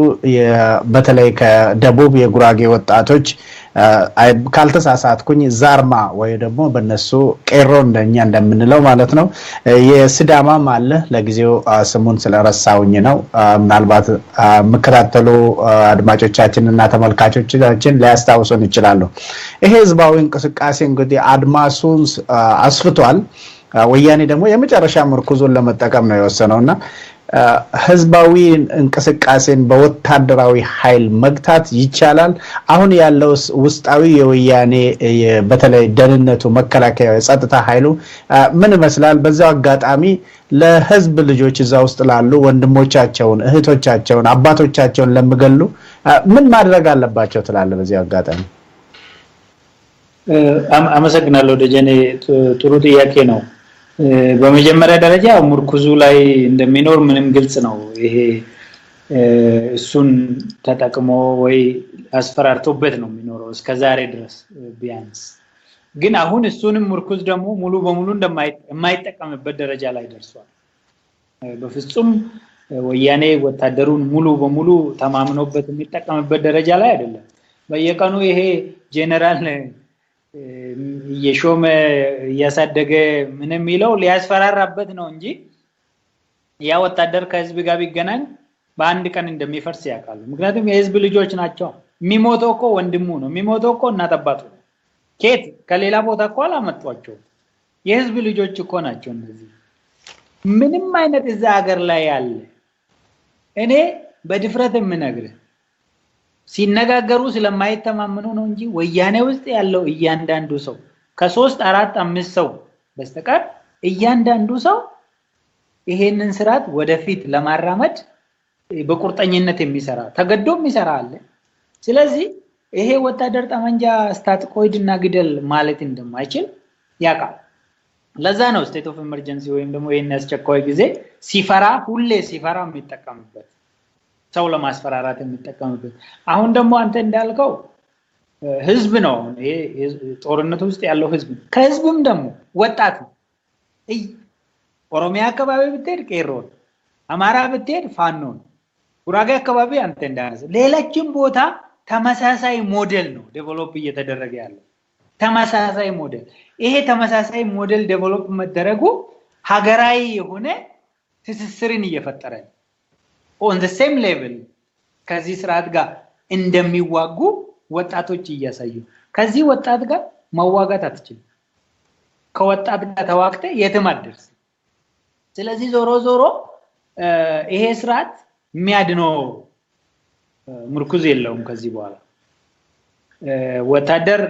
በተለይ ከደቡብ የጉራጌ ወጣቶች ካልተሳሳትኩኝ ዛርማ ወይ ደግሞ በነሱ ቄሮ እንደኛ እንደምንለው ማለት ነው የስዳማም አለ ለጊዜው ስሙን ስለረሳውኝ ነው ምናልባት መከታተሉ አድማጮቻችንና ተመልካቾቻችን ሊያስታውሱን ይችላሉ ይሄ ህዝባዊ እንቅስቃሴ እንግዲህ አድማሱን አስፍቷል ወያኔ ደግሞ የመጨረሻ ምርኩዙን ለመጠቀም ነው የወሰነውና ህዝባዊ እንቅስቃሴን በወታደራዊ ኃይል መግታት ይቻላል አሁን ያለው ውስጣዊ የወያኔ በተለይ ደህንነቱ መከላከያ የጸጥታ ኃይሉ ምን ይመስላል በዛው አጋጣሚ ለህዝብ ልጆች እዛ ውስጥ ላሉ ወንድሞቻቸውን እህቶቻቸውን አባቶቻቸውን ለምገሉ ምን ማድረግ አለባቸው ትላለ በዚህ አጋጣሚ አመሰግናለሁ ደጀኔ ጥሩ ጥያቄ ነው በመጀመሪያ ደረጃ ምርኩዙ ላይ እንደሚኖር ምንም ግልጽ ነው ይሄ እሱን ተጠቅሞ ወይ አስፈራርቶበት ነው የሚኖረው እስከዛሬ ድረስ ቢያንስ ግን አሁን እሱንም ምርኩዝ ደግሞ ሙሉ በሙሉ እንደማይጠቀምበት ደረጃ ላይ ደርሷል በፍጹም ወያኔ ወታደሩን ሙሉ በሙሉ ተማምኖበት የሚጠቀምበት ደረጃ ላይ አይደለም በየቀኑ ይሄ ጄነራል የሾመ ያሳደገ ምንም ይለው ሊያስፈራራበት ነው እንጂ ያ ወታደር ከህዝብ ጋር ቢገናኝ በአንድ ቀን እንደሚፈርስ ያውቃሉ ምክንያቱም የህዝብ ልጆች ናቸው የሚሞተው እኮ ወንድሙ ነው የሚሞተው እኮ እናት አባቱ ነው ኬት ከሌላ ቦታ እኮ አላመጣቸው የህዝብ ልጆች እኮ ናቸው እነዚህ ምንም አይነት እዛ ሀገር ላይ ያለ እኔ በድፍረት የምነግርህ ሲነጋገሩ ስለማይተማመኑ ነው እንጂ ወያኔ ውስጥ ያለው እያንዳንዱ ሰው ከ3 4 5 ሰው በስተቀር እያንዳንዱ ሰው ይሄንን ስርዓት ወደፊት ለማራመድ በቁርጠኝነት የሚሰራ ተገዶም የሚሰራ አለ ስለዚህ ይሄ ወታደር ጠመንጃ ስታትቆይድና ግደል ማለት እንደማይችል ያውቃል ለዛ ነው ስቴት ኦፍ ኢመርጀንሲ ወይም ደግሞ ይሄን አስቸኳይ ጊዜ ሲፈራ ሁሌ ሲፈራ የሚጠቀምበት ሰው ለማስፈራራት የሚጠቀምበት አሁን ደግሞ አንተ እንዳልከው ህዝብ ነው ይሄ ጦርነት ውስጥ ያለው ህዝብ ከህዝብም ደግሞ ወጣት ነው ኦሮሚያ አካባቢ ብትሄድ ቄሮ አማራ ብትሄድ ፋኖ ጉራጌ አካባቢ አንተ እንዳነሳ ሌላችም ቦታ ተመሳሳይ ሞዴል ነው ዴቨሎፕ እየተደረገ ያለው ተመሳሳይ ሞዴል ይሄ ተመሳሳይ ሞዴል ዴቨሎፕ መደረጉ ሀገራዊ የሆነ ትስስርን እየፈጠረ on the same level ከዚህ ስርዓት ጋር እንደሚዋጉ ወጣቶች እያሳዩ ከዚህ ወጣት ጋር መዋጋት አትችልም ከወጣት ጋር ተዋግተ የትም አትደርስ ስለዚህ ዞሮ ይሄ ስርዓት የሚያድነው ምርኩዝ የለውም ከዚህ በኋላ ወታደር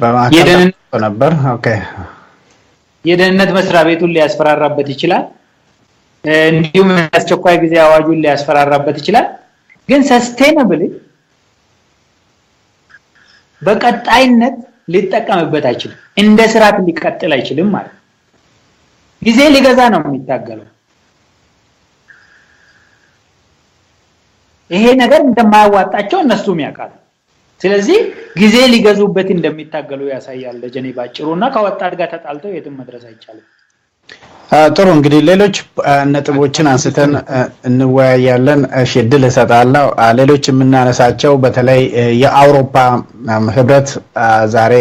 በማከለ ነበር ኦኬ የደህንነት መስሪያ ቤቱን ሊያስፈራራበት ይችላል እንዲሁም አስቸኳይ ጊዜ አዋጁን ሊያስፈራራበት ይችላል ግን ሰስቴነብሊ በቀጣይነት ሊጠቀምበት አይችልም እንደ ስርዓት ሊቀጥል አይችልም ማለት ጊዜ ሊገዛ ነው የሚታገለው ይሄ ነገር እንደማያዋጣቸው እነሱም ያውቃሉ ስለዚህ ጊዜ ሊገዙበት እንደሚታገሉ ያሳያል ለጀኔ ባጭሩና ከወጣት ጋር ተጣልተው የትም መድረስ አይቻልም ጥሩ እንግዲህ ሌሎች ነጥቦችን አንስተን እንወያያለን እሺ ድል እሰጣለሁ ሌሎች የምናነሳቸው በተለይ የአውሮፓ ህብረት ዛሬ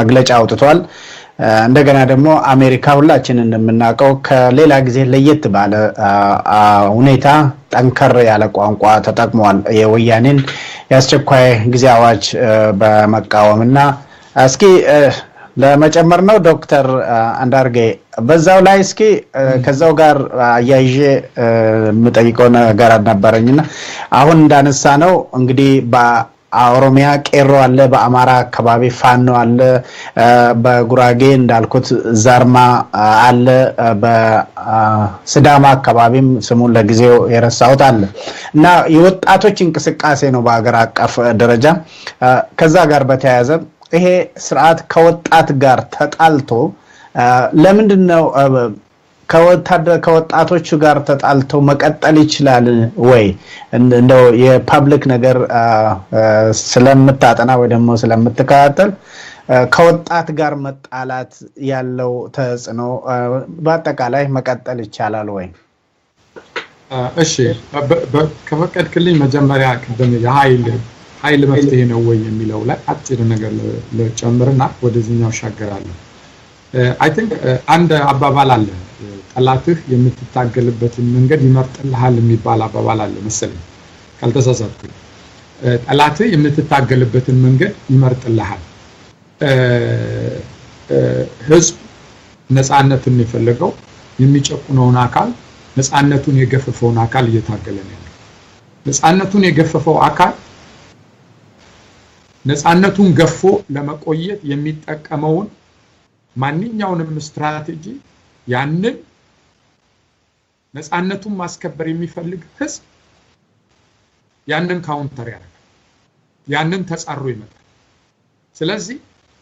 መግለጫ አውጥቷል እንደገና ደግሞ አሜሪካ ሁላችን እንደምናውቀው ከሌላ ጊዜ ለየት ባለ ሁኔታ ጠንከር ያለ ቋንቋ ተጠቅሟል የወያኔን የአስቸኳይ ጊዜ አዋጅ በመቃወምና እስኪ ለመጨመር ነው ዶክተር አንዳርጌ በዛው ላይ እስኪ ከዛው ጋር አያይዤ የምጠይቀው ነገር ነበርኝና አሁን እንዳነሳ ነው እንግዲህ በኦሮሚያ ቄሮ አለ በአማራ አካባቢ ፋኖ አለ በጉራጌ እንዳልኩት ዛርማ አለ በስዳማ አካባቢም ስሙን ለጊዜው የረሳሁት አለ እና የወጣቶች እንቅስቃሴ ነው በአገር አቀፍ ደረጃ ከዛ ጋር በተያያዘ ይሄ ስርዓት ከወጣት ጋር ተጣልቶ ለምንድነው ከወጣቶቹ ጋር ተጣልቶ መቀጠል ይችላል ወይ እንደው የፐብሊክ ነገር ስለምታጠና ወይ ደግሞ ስለምትከታተል ከወጣት ጋር መጣላት ያለው ተጽዕኖ በአጠቃላይ መቀጠል ይቻላል ወይ እሺ ከፈቀድክልኝ መጀመሪያ ቅድም ኃይል መፍትሄ ነው ወይ የሚለው ላይ አጭር ነገር ለጨምርና ወደዚህኛው ሻገራለሁ አይ ቲንክ አንድ አባባል አለ ጠላትህ የምትታገልበትን መንገድ ይመርጥልሃል የሚባል አባባል አለ መሰለኝ ካልተሳሳትኩኝ ጠላትህ የምትታገልበትን መንገድ ይመርጥልሃል ህዝብ ነፃነቱን የፈለገው የሚጨቁነውን አካል ነፃነቱን የገፈፈውን አካል እየታገለ ነው ነፃነቱን የገፈፈው አካል ነፃነቱን ገፎ ለመቆየት የሚጠቀመውን ማንኛውንም ስትራቴጂ ያንን ነፃነቱን ማስከበር የሚፈልግ ህዝብ ያንን ካውንተር ያደርጋል ያንን ተጻሮ ይመጣል ስለዚህ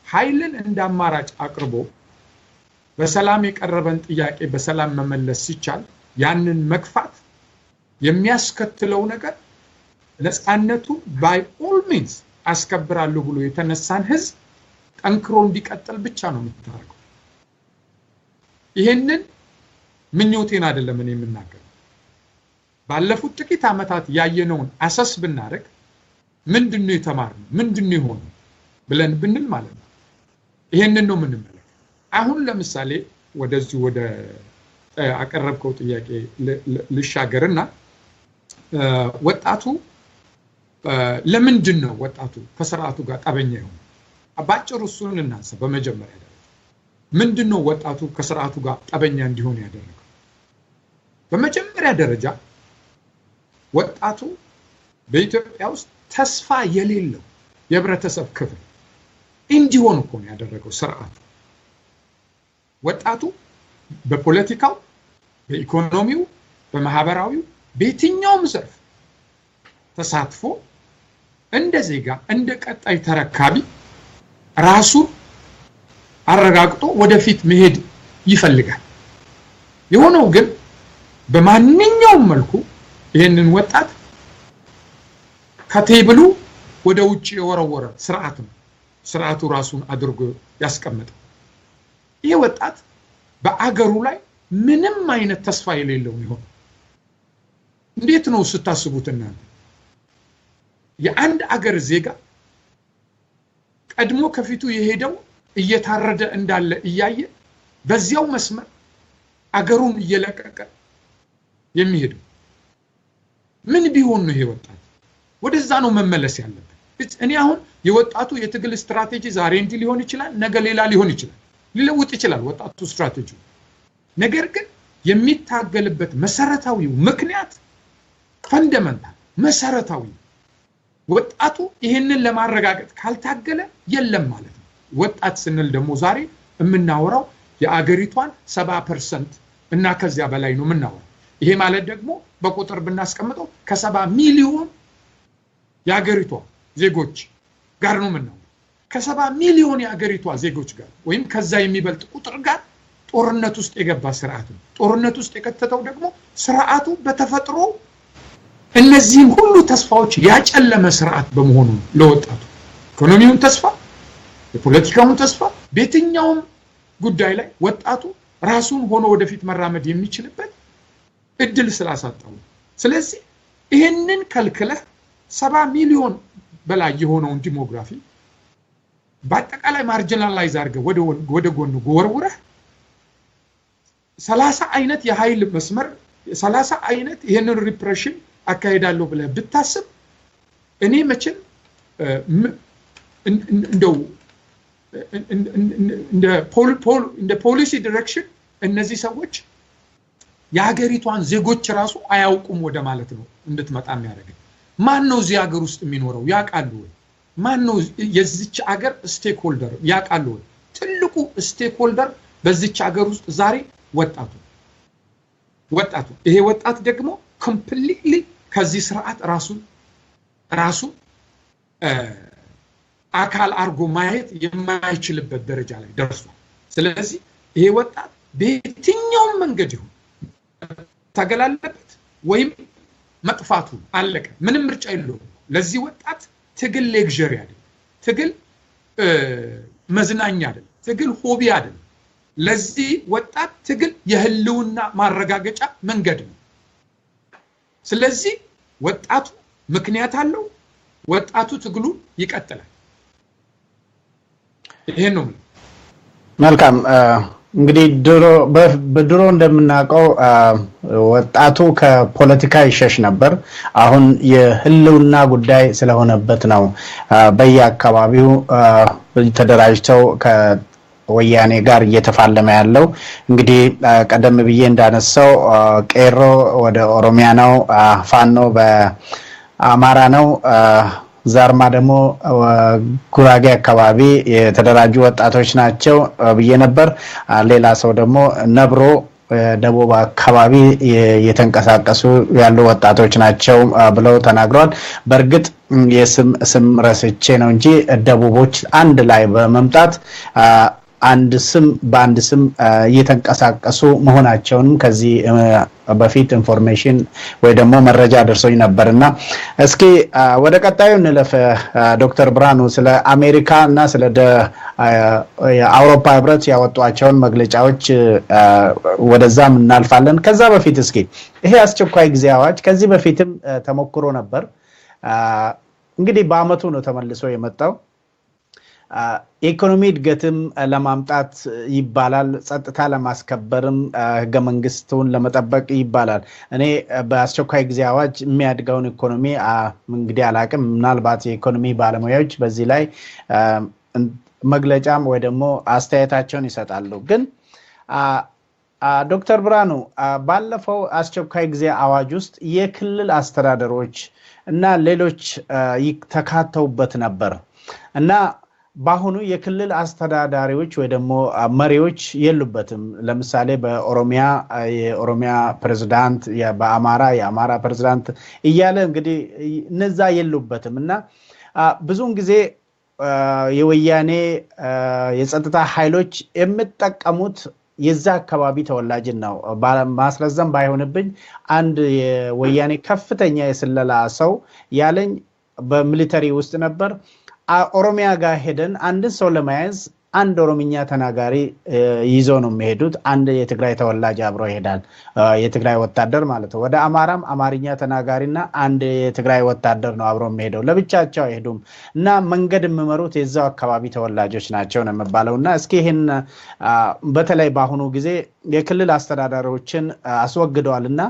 ኃይልን እንደ አማራጭ አቅርቦ በሰላም የቀረበን ጥያቄ በሰላም መመለስ ሲቻል ያንን መግፋት የሚያስከትለው ነገር ነፃነቱን by all means አስከብራለሁ ብሎ የተነሳን ህዝብ ጠንክሮ እንዲቀጥል ብቻ ነው የምታደርገው ይሄንን ምኞቴን አይደለም እኔ የምናገረው ባለፉት ጥቂት አመታት ያየነውን አሰስ ብናደርግ ምንድነው የተማርነው ምንድነው የሆነው ብለን ብንል ማለት ነው ይሄንን ነው የምንመለከተው አሁን ለምሳሌ ወደዚህ ወደ አቀረብከው ጥያቄ ልሻገርና ወጣቱ ለምንድነው ወጣቱ ከስርዓቱ ጋር ጠበኛ ይሆን አባጭሩ እሱን እናንሳ በመጀመሪያ ደረጃ ምንድነው ወጣቱ ከስርዓቱ ጋር ጠበኛ እንዲሆን ያደረገው በመጀመሪያ ደረጃ ወጣቱ በኢትዮጵያ ውስጥ ተስፋ የሌለው የህብረተሰብ ክፍል እንዲሆን እኮ ነው ያደረገው ስርዓቱ ወጣቱ በፖለቲካው በኢኮኖሚው በማህበራዊው በየትኛውም ዘርፍ ተሳትፎ እንደ ዜጋ እንደ ቀጣይ ተረካቢ ራሱ አረጋግጦ ወደፊት መሄድ ይፈልጋል የሆነው ግን በማንኛውም መልኩ ይሄንን ወጣት ከቴብሉ ወደ ውጪ የወረወረ ስርዓት ነው ስርዓቱ ራሱን አድርጎ ያስቀመጠ ይሄ ወጣት በአገሩ ላይ ምንም አይነት ተስፋ የሌለው ይሆን እንዴት ነው ስታስቡትና የአንድ አገር ዜጋ ቀድሞ ከፊቱ የሄደው እየታረደ እንዳለ እያየ በዚያው መስመር አገሩን እየለቀቀ የሚሄደው ምን ቢሆን ነው ይሄ ወጣት ወደዛ ነው መመለስ ያለበት እኔ አሁን የወጣቱ የትግል ስትራቴጂ ዛሬ እንዲ ሊሆን ይችላል ነገ ሌላ ሊሆን ይችላል ሊለውጥ ይችላል ወጣቱ ስትራቴጂ ነገር ግን የሚታገልበት መሰረታዊው ምክንያት ፈንዳመንታል መሰረታዊ ወጣቱ ይሄንን ለማረጋገጥ ካልታገለ የለም ማለት ነው ወጣት ስንል ደግሞ ዛሬ የምናወራው የአገሪቷን 70% እና ከዚያ በላይ ነው የምናወራው ይሄ ማለት ደግሞ በቁጥር ብናስቀምጠው ከ70 ሚሊዮን የሀገሪቷ ዜጎች ጋር ነው ምነው ከ70 ሚሊዮን የሀገሪቷ ዜጎች ጋር ወይም ከዛ የሚበልጥ ቁጥር ጋር ጦርነት ውስጥ የገባ ስርዓት ነው ጦርነት ውስጥ የከተተው ደግሞ ስርዓቱ በተፈጥሮ እነዚህን ሁሉ ተስፋዎች ያጨለመ ስርዓት በመሆኑ ለወጣቱ ኢኮኖሚውን ተስፋ የፖለቲካውን ተስፋ በየትኛውም ጉዳይ ላይ ወጣቱ ራሱን ሆኖ ወደፊት መራመድ የሚችልበት እድል ስላሳጣው ስለዚህ ይሄንን ከልክለህ 70 ሚሊዮን በላይ የሆነውን ዲሞግራፊ በአጠቃላይ ማርጂናላይዝ አድርገህ ወደ ጎን ጎርውረህ 30 አይነት የኃይል መስመር 30 አይነት ይሄንን ሪፕሬሽን አካሄዳለሁ ብለህ ብታስብ እኔ መቼም እንደው እንደ ፖሊሲ ዳይሬክሽን እነዚህ ሰዎች የሀገሪቷን ዜጎች ራሱ አያውቁም ወደ ማለት ነው እንድትመጣ የሚያደርግ ማን ነው እዚህ ሀገር ውስጥ የሚኖረው ያቃሉ ማን ነው የዚች ሀገር ስቴክ ሆልደር ያቃሉ ትልቁ ስቴክ ሆልደር በዚች ሀገር ውስጥ ዛሬ ወጣቱ ይሄ ወጣት ደግሞ ኮምፕሊትሊ ከዚህ ስርዓት ራሱ አካል አርጎ ማየት የማይችልበት ደረጃ ላይ ደርሷል ስለዚህ ይሄ ወጣት በየትኛው መንገድ ይሁን ተገላለበት ወይም መጥፋቱ አለቀ ምንም ምርጫ የለውም ለዚህ ወጣት ትግል ሌክዠሪ አይደለም ትግል መዝናኛ አይደለም ትግል ሆቢ አይደለም ለዚህ ወጣት ትግል የህልውና ማረጋገጫ መንገድ ነው ስለዚህ ወጣቱ ምክንያት አለው ወጣቱ ትግሉ ይቀጥላል ይሄ ነው መልካም እንግዲህ በድሮ እንደምናውቀው ወጣቱ ከፖለቲካ ይሸሽ ነበር አሁን የህልውና ጉዳይ ስለሆነበት ነው በየአካባቢው ተደራጅተው ከወያኔ ጋር እየተፋለመ ያለው እንግዲህ ቀደም ብዬ እንዳነሳው ቄሮ ወደ ኦሮሚያ ነው ፋኖ በአማራ ነው ዛርማ ደግሞ ጉራጌ አካባቢ የተደራጁ ወጣቶች ናቸው ብዬ ነበር ሌላ ሰው ደግሞ ነብሮ ደቡብ አካባቢ የተንቀሳቀሱ ያሉ ወጣቶች ናቸው ብለው ተናግረዋል በርግጥ የስም ረስቼ ነው እንጂ ደቡቦች አንድ ላይ በመምጣት በአንድ ስም እየተንቀሳቀሱ መሆናቸውን ከዚህ በፊት ኢንፎርሜሽን ወይ ደግሞ መረጃ ደርሶኝ ነበርና እስኪ ወደ ቀጣዩ እንለፍ ዶክተር ብርሃኑ ስለ አሜሪካ እና ስለ የአውሮፓ ህብረት ያወጧቸውን መግለጫዎች ወደዛም እናልፋለን ከዛ በፊት እስኪ ይሄ አስቸኳይ ጊዜ አዋጅ ከዚህ በፊትም ተሞክሮ ነበር እንግዲህ በአመቱ ነው ተመልሶ የመጣው ኢኮኖሚ እድገትም ለማምጣት ይባላል ጸጥታ ለማስከበርም ህገ መንግስቱን ለመጠበቅ ይባላል እኔ በአስቸኳይ ጊዜ አዋጅ የሚያድገውን ኢኮኖሚ እንግዲህ አላቅም ምናልባት የኢኮኖሚ ባለሙያዎች በዚህ ላይ መግለጫም ወይ ደግሞ አስተያየታቸውን ይሰጣሉ ግን ዶክተር ብርሃኑ ባለፈው አስቸኳይ ጊዜ አዋጅ ውስጥ የክልል አስተዳደሮች እና ሌሎች ተካተውበት ነበር እና ባሁኑ የክልል አስተዳዳሪዎች ወይ ደግሞ መሪዎች የሉበትም ለምሳሌ በኦሮሚያ የኦሮሚያ ፕሬዝዳንት በአማራ የአማራ ፕሬዝዳንት እያለ እንግዲህ እነዛ የሉበትም እና ብዙውን ጊዜ የወያኔ የጸጥታ ኃይሎች የሚጠቀሙት የዛ አካባቢ ተወላጅ ነው ማስረዘም ባይሆንብኝ አንድ የወያኔ ከፍተኛ የስለላ ሰው ያለኝ በሚሊተሪ ውስጥ ነበር ኦሮሚያ ጋር ሄደን አንድ ሰው ለማያዝ አንድ ኦሮምኛ ተናጋሪ ይዞ ነው የሚሄዱት አንድ የትግራይ ተወላጅ አብሮ ይሄዳል የትግራይ ወታደር ማለት ነው ወደ አማራም አማርኛ ተናጋሪና አንድ የትግራይ ወታደር ነው አብሮ የሚሄደው ለብቻቸው አይሄዱም እና መንገድ የሚመሩት የዛው አካባቢ ተወላጆች ናቸው ነው የሚባለውና እስኪ ይሄን በተለይ ባሁኑ ጊዜ የክልል አስተዳዳሪዎችን አስወግደዋልና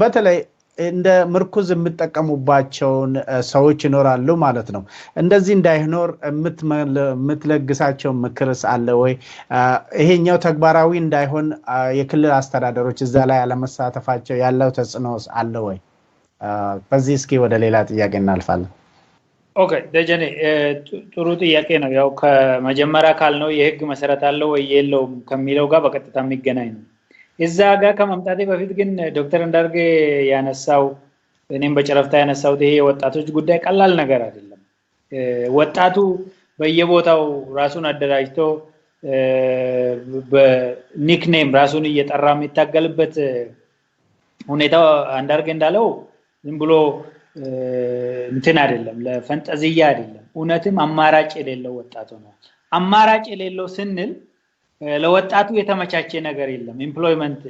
በተለይ እንደ ምርኩዝ የምትጠቀሙባቸውን ሰዎች ይኖራሉ ማለት ነው እንደዚህ እንዳይኖር የምትለግሳቸው ምክርስ አለ ወይ ይሄኛው ተግባራዊ እንዳይሆን የክልል አስተዳደሮች እዛ ላይ አለመሳተፋቸው ያለው ተጽዕኖስ አለ ወይ በዚህ እስኪ ወደ ሌላ ጥያቄ እናልፋለን ኦኬ ደጀኔ ጥሩ ጥያቄ ነው ያው ከመጀመሪያ ካልነው የህግ መሰረት አለው ወይ የለውም ከሚለው ጋር በቀጥታ የሚገናኝ ነው እዛ ጋር ከመምጣቴ በፊት ግን ዶክተር እንዳርጌ ያነሳው እኔም በጨረፍታ ያነሳው ይሄ የወጣቶች ጉዳይ ቀላል ነገር አይደለም። ወጣቱ በየቦታው ራሱን አደራጅቶ በኒክኔም ራሱን እየጠራ የሚታገልበት ሁኔታ አንዳርጌ እንዳለው ዝም ብሎ እንትን አይደለም፣ ለፈንጠዝያ አይደለም። እውነትም አማራጭ የሌለው ወጣቱ ነው። አማራጭ የሌለው ስንል ለወጣቱ የተመቻቸ ነገር የለም። ኤምፕሎይመንት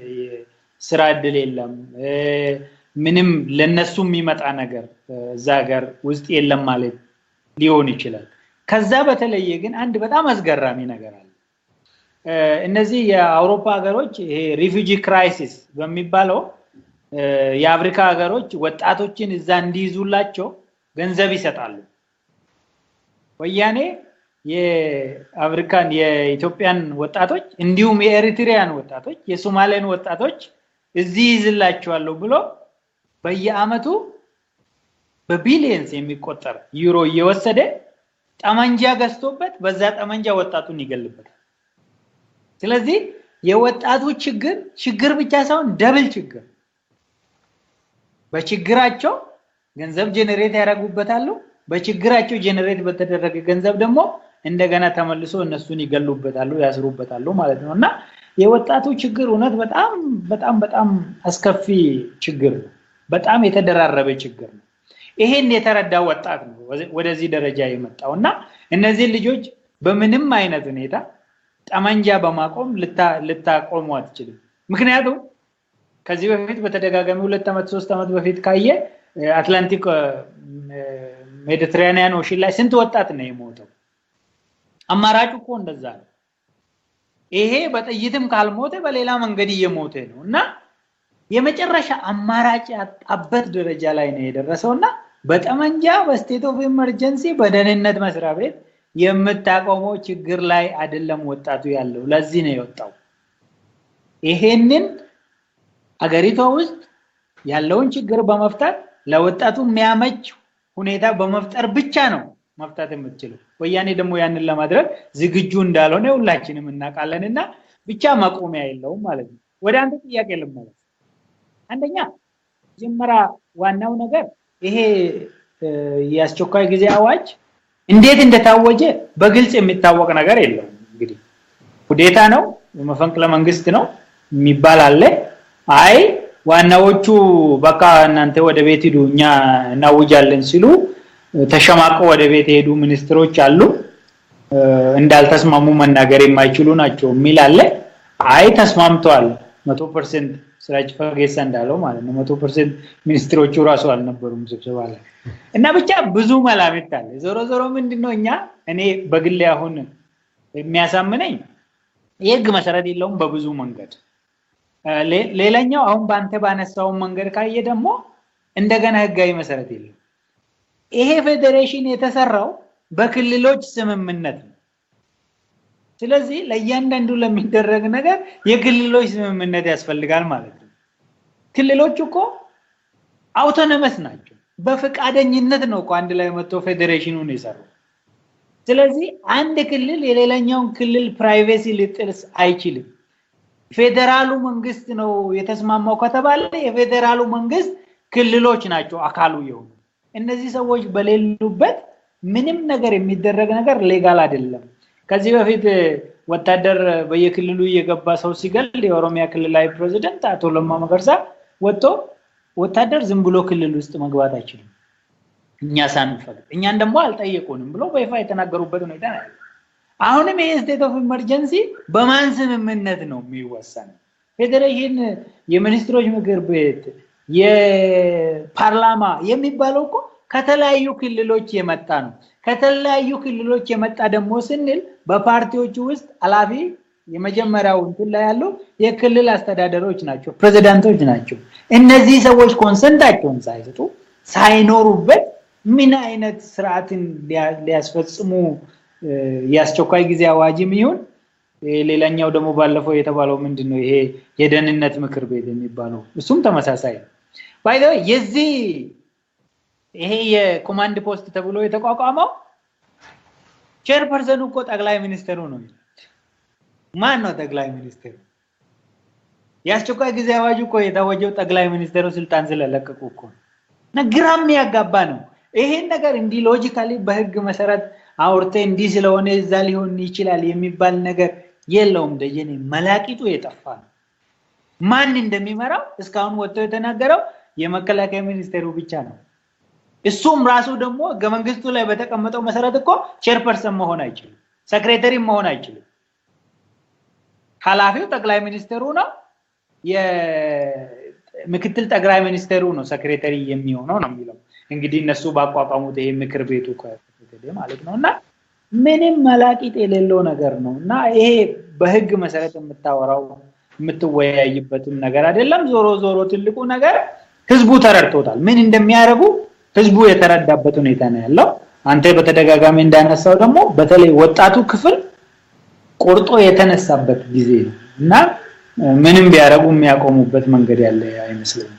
ስራ እድል የለም። ምንም ለነሱ የሚመጣ ነገር እዛ ሀገር ውስጥ የለም ማለት ሊሆን ይችላል። ከዛ በተለየ ግን አንድ በጣም አስገራሚ ነገር አለ። እነዚህ የአውሮፓ ሀገሮች ይሄ ሪፊጂ ክራይሲስ በሚባለው የአፍሪካ ሀገሮች ወጣቶችን እዛ እንዲይዙላቸው ገንዘብ ይሰጣሉ። ወያኔ የአፍሪካን የኢትዮጵያን ወጣቶች እንዲሁም የኤሪትሪያን ወጣቶች የሶማሊያን ወጣቶች እዚህ ይዝላቸዋለሁ ብሎ በየአመቱ በቢሊየንስ የሚቆጠር ዩሮ እየወሰደ ጠመንጃ ገዝቶበት በዛ ጠመንጃ ወጣቱን ይገልበታል። ስለዚህ የወጣቱ ችግር ብቻ ሳይሆን ደብል ችግር፣ በችግራቸው ገንዘብ ጄነሬት ያደርጉበታል፣ በችግራቸው ጄነሬት በተደረገ ገንዘብ ደግሞ እንደገና ተመልሶ እነሱን ይገሉበታል፣ ያስሩበታል ማለት ነውና የወጣቱ ችግር እውነት በጣም በጣም በጣም አስከፊ ችግር ነው። በጣም የተደራረበ ችግር ነው። ይሄን የተረዳ ወጣት ነው ወደዚህ ደረጃ የመጣውና እነዚህ ልጆች በምንም አይነት ሁኔታ ጠመንጃ በማቆም ልታቆሙ አትችልም። ምክንያቱም ከዚህ በፊት በተደጋጋሚ 2 አመት 3 አመት በፊት ካየ አትላንቲክ ሜዲትራኒያን ኦሽን ላይ ስንት ወጣት ነው የሞተው? አማራጭ እኮ እንደዛ ነው። ይሄ በጥይትም ካልሞተ በሌላ መንገድ እየሞተ ነውና የመጨረሻ አማራጭ ያጣበት ደረጃ ላይ ነው የደረሰውና በጠመንጃ በስቴት ኦፍ ኢመርጀንሲ በደህንነት መስሪያ ቤት የምታቆመው ችግር ላይ አይደለም ወጣቱ ያለው። ለዚህ ነው የወጣው። ይሄንን አገሪቷ ውስጥ ያለውን ችግር በመፍታት ለወጣቱ የሚያመች ሁኔታ በመፍጠር ብቻ ነው መፍታት የምትችለው። ወያኔ ደግሞ ያንን ለማድረግ ዝግጁ እንዳልሆነ ሁላችንም እናውቃለንና ብቻ ማቆሚያ የለውም ማለት ነው። ወደ አንተ ጥያቄ ልመለስ። አንደኛ ጀመራ ዋናው ነገር ይሄ የአስቸኳይ ጊዜ አዋጅ እንዴት እንደታወጀ በግልጽ የሚታወቅ ነገር የለም። እንግዲህ ሁዴታ ነው፣ መፈንቅለ መንግስት ነው የሚባል አለ። አይ ዋናዎቹ በቃ እናንተ ወደ ቤት ሂዱ እኛ እናውጃለን ሲሉ ተሸማቀው ወደ ቤት ሄዱ ሚኒስትሮች አሉ። እንዳልተስማሙ መናገር የማይችሉ ናቸው የሚል አለ። አይ ተስማምተዋል 100% ስራጭ ፈገሰ እንዳለው ማለት ነው። 100% ሚኒስትሮቹ ራሱ አልነበሩም ስብሰባ ላይ እና ብቻ ብዙ መላምት አለ። ዞሮ ምንድነው እኔ በግል አሁን የሚያሳምነኝ የህግ መሰረት የለውም በብዙ መንገድ። ሌላኛው አሁን ባንተ ባነሳው መንገድ ካየ ደግሞ እንደገና ህጋዊ መሰረት የለም። ይሄ ፌዴሬሽን የተሰራው በክልሎች ስምምነት ነው። ስለዚህ ለእያንዳንዱ ለሚደረግ ነገር የክልሎች ስምምነት ያስፈልጋል ማለት ነው። ክልሎች እኮ አውቶኖመስ ናቸው። በፈቃደኝነት ነው እኮ አንድ ላይ መጥቶ ፌዴሬሽኑን የሰራው። ስለዚህ አንድ ክልል የሌላኛውን ክልል ፕራይቬሲ ሊጥልስ አይችልም። ፌደራሉ መንግስት ነው የተስማማው ከተባለ የፌደራሉ መንግስት ክልሎች ናቸው አካሉ የሆኑ። እነዚህ ሰዎች በሌሉበት ምንም ነገር የሚደረግ ነገር ሌጋል አይደለም። ከዚህ በፊት ወታደር በየክልሉ እየገባ ሰው ሲገል የኦሮሚያ ክልላዊ ፕሬዝዳንት አቶ ለማ መገርሳ ወጥቶ ወታደር ዝም ብሎ ክልል ውስጥ መግባት አይችልም እኛ ሳንፈቅድ እኛን ደግሞ አልጠየቁንም ብሎ በይፋ የተናገሩበት ሁኔታ ነው። አሁንም ይሄ ስቴት ኦፍ ኢመርጀንሲ በማን ስምምነት ነው የሚወሰነው? ፌዴሬሽን የሚኒስትሮች ምክር ቤት የፓርላማ የሚባለው እኮ ከተለያዩ ክልሎች የመጣ ነው። ከተለያዩ ክልሎች የመጣ ደግሞ ስንል በፓርቲዎቹ ውስጥ አላፊ የመጀመሪያው እንትን ላይ ያለው የክልል አስተዳደሮች ናቸው፣ ፕሬዝዳንቶች ናቸው። እነዚህ ሰዎች ኮንሰንታቸውን ሳይሰጡ ሳይኖሩበት ምን አይነት ስርዓትን ሊያስፈጽሙ የአስቸኳይ ጊዜ አዋጅም ይሁን ሌላኛው ደግሞ ባለፈው የተባለው ምንድነው ይሄ የደህንነት ምክር ቤት የሚባለው እሱም ተመሳሳይ ነው። ባይ ዘ ወይ የዚህ ይሄ የኮማንድ ፖስት ተብሎ የተቋቋመው ቼርፐርሰኑ እኮ ጠቅላይ ሚኒስትሩ ነው። ማን ነው ጠቅላይ ሚኒስትሩ? የአስቸኳይ ጊዜ አዋጅ እኮ የታወጀው ጠቅላይ ሚኒስትሩ ስልጣን ስለለቀቁ እኮ ነግራም ያጋባ ነው ይሄን ነገር እንዲ ሎጂካሊ በህግ መሰረት አውርቴ እንዲ ስለሆነ እዛ ሊሆን ይችላል የሚባል ነገር የለውም ደጀኔ መላቂቱ የጠፋ ነው ማን እንደሚመራው እስካሁን ወጥቶ የተናገረው የመከላከያ ሚኒስቴሩ ብቻ ነው እሱም ራሱ ደግሞ ገመንግስቱ ላይ በተቀመጠው መሰረት እኮ ቼርፐርሰን መሆን አይችልም ሴክሬታሪ መሆን አይችልም ኃላፊው ጠቅላይ ሚኒስቴሩ ነው የምክትል ጠቅላይ ሚኒስቴሩ ነው ሴክሬታሪ የሚሆነው ነው የሚለው እንግዲህ እነሱ ባቋቋሙት ይሄ ምክር ቤቱ ከተደደ ማለት ነውና ምንም መላቂት የሌለው ነገር ነውና ይሄ በህግ መሰረት የምታወራው የምትወያይበትም ነገር አይደለም ዞሮ ዞሮ ትልቁ ነገር ህዝቡ ተረድቶታል ምን እንደሚያረጉ ህዝቡ የተረዳበት ሁኔታ ነው ያለው አንተ በተደጋጋሚ እንዳነሳው ደግሞ በተለይ ወጣቱ ክፍል ቆርጦ የተነሳበት ጊዜ ነውና ምንም ቢያረጉ የሚያቆሙበት መንገድ ያለ አይመስልም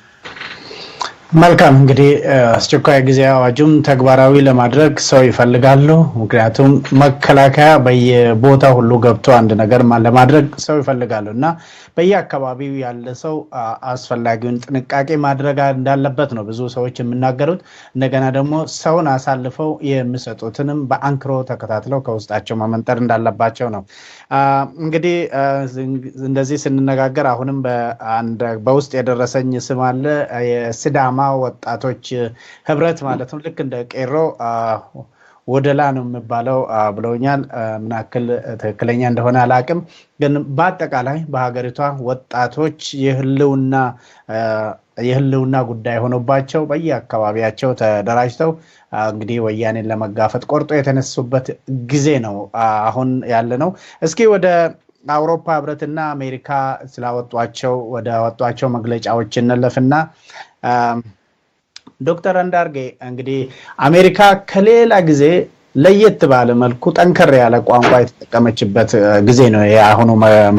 መልካም እንግዲህ አስቸኳይ ጊዜ አዋጁን ተግባራዊ ለማድረግ ሰው ይፈልጋሉ ምክንያቱም መከላከያ በየቦታው ሁሉ ገብቶ አንድ ነገር ለማድረግ ሰው ይፈልጋሉና በየአካባቢው ያለ ሰው አስፈላጊውን ጥንቃቄ ማድረግ እንዳለበት ነው ብዙ ሰዎች የሚናገሩት እንደገና ደግሞ ሰውን አሳልፈው የሚሰጡትንም በአንክሮ ተከታትለው ከውስጣቸው ማመንጠር እንዳለባቸው ነው እንግዲህ እንደዚህ ስንነጋገር አሁንም በውስጥ የደረሰኝ ስም አለ የሲዳማ ወጣቶች ህብረት ማለት ነው ልክ እንደ ቄሮ ወደላ ነው የሚባለው ብለውኛል ምናክል ተከለኛ እንደሆነ አላቅም ግን በአጠቃላይ በሀገሪቷ ወጣቶች የህልውና ጉዳይ ሆኖባቸው በየአካባቢያቸው ተደራጅተው እንግዲህ ወያኔን ለመጋፈጥ ቆርጦ የተነሱበት ጊዜ ነው አሁን ያለ ነው እስኪ ወደ አውሮፓ ህብረትና አሜሪካ ወጣቸው መግለጫዎች እንለፍና ዶክተር አንዳርጌ እንግዲህ አሜሪካ ከሌላ ጊዜ ለየት ባለ መልኩ ጠንከር ያለ ቋንቋ የተጠቀመችበት ጊዜ ነው የአሁኑ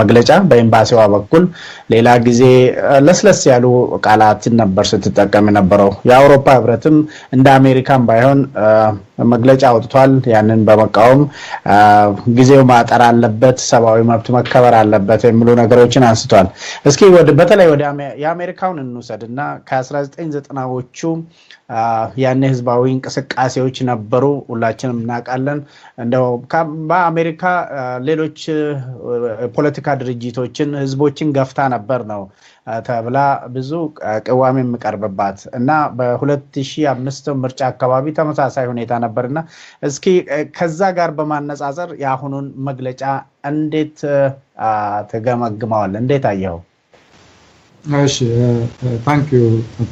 መግለጫ በኤምባሲዋ በኩል ሌላ ጊዜ ለስለስ ያሉ ቃላትን ነበር ስትጠቀም የነበረው የአውሮፓ ህብረትም እንደ አሜሪካን ባይሆን መግለጫ አውጥቷል ያንን በመቃወም ጊዜው ማጠር አለበት ሰባዊ መብት መከበር አለበት የሚሉ ነገሮችን አንስቷል እስኪ በተለይ ወደ የአሜሪካውን እንውሰድና ከ1990ዎቹ ያኔ ህዝባዊ እንቅስቃሴዎች ነበሩ ሁላችንም እናቃለን እንደው በአሜሪካ ሌሎች ፖለቲካ ድርጅቶችን ህዝቦችን ገፍታ ነበር ነው ተብላ ብዙ ቅዋሜ የሚቀርብባት እና በ2005 ምርጫ አካባቢ ተመሳሳይ ሁኔታ ነበርና እስኪ ከዛ ጋር በማነጻጸር ያሁኑን መግለጫ እንዴት ተገመግመዋል እንዴት አየው እሺ ታንክ ዩ አቶ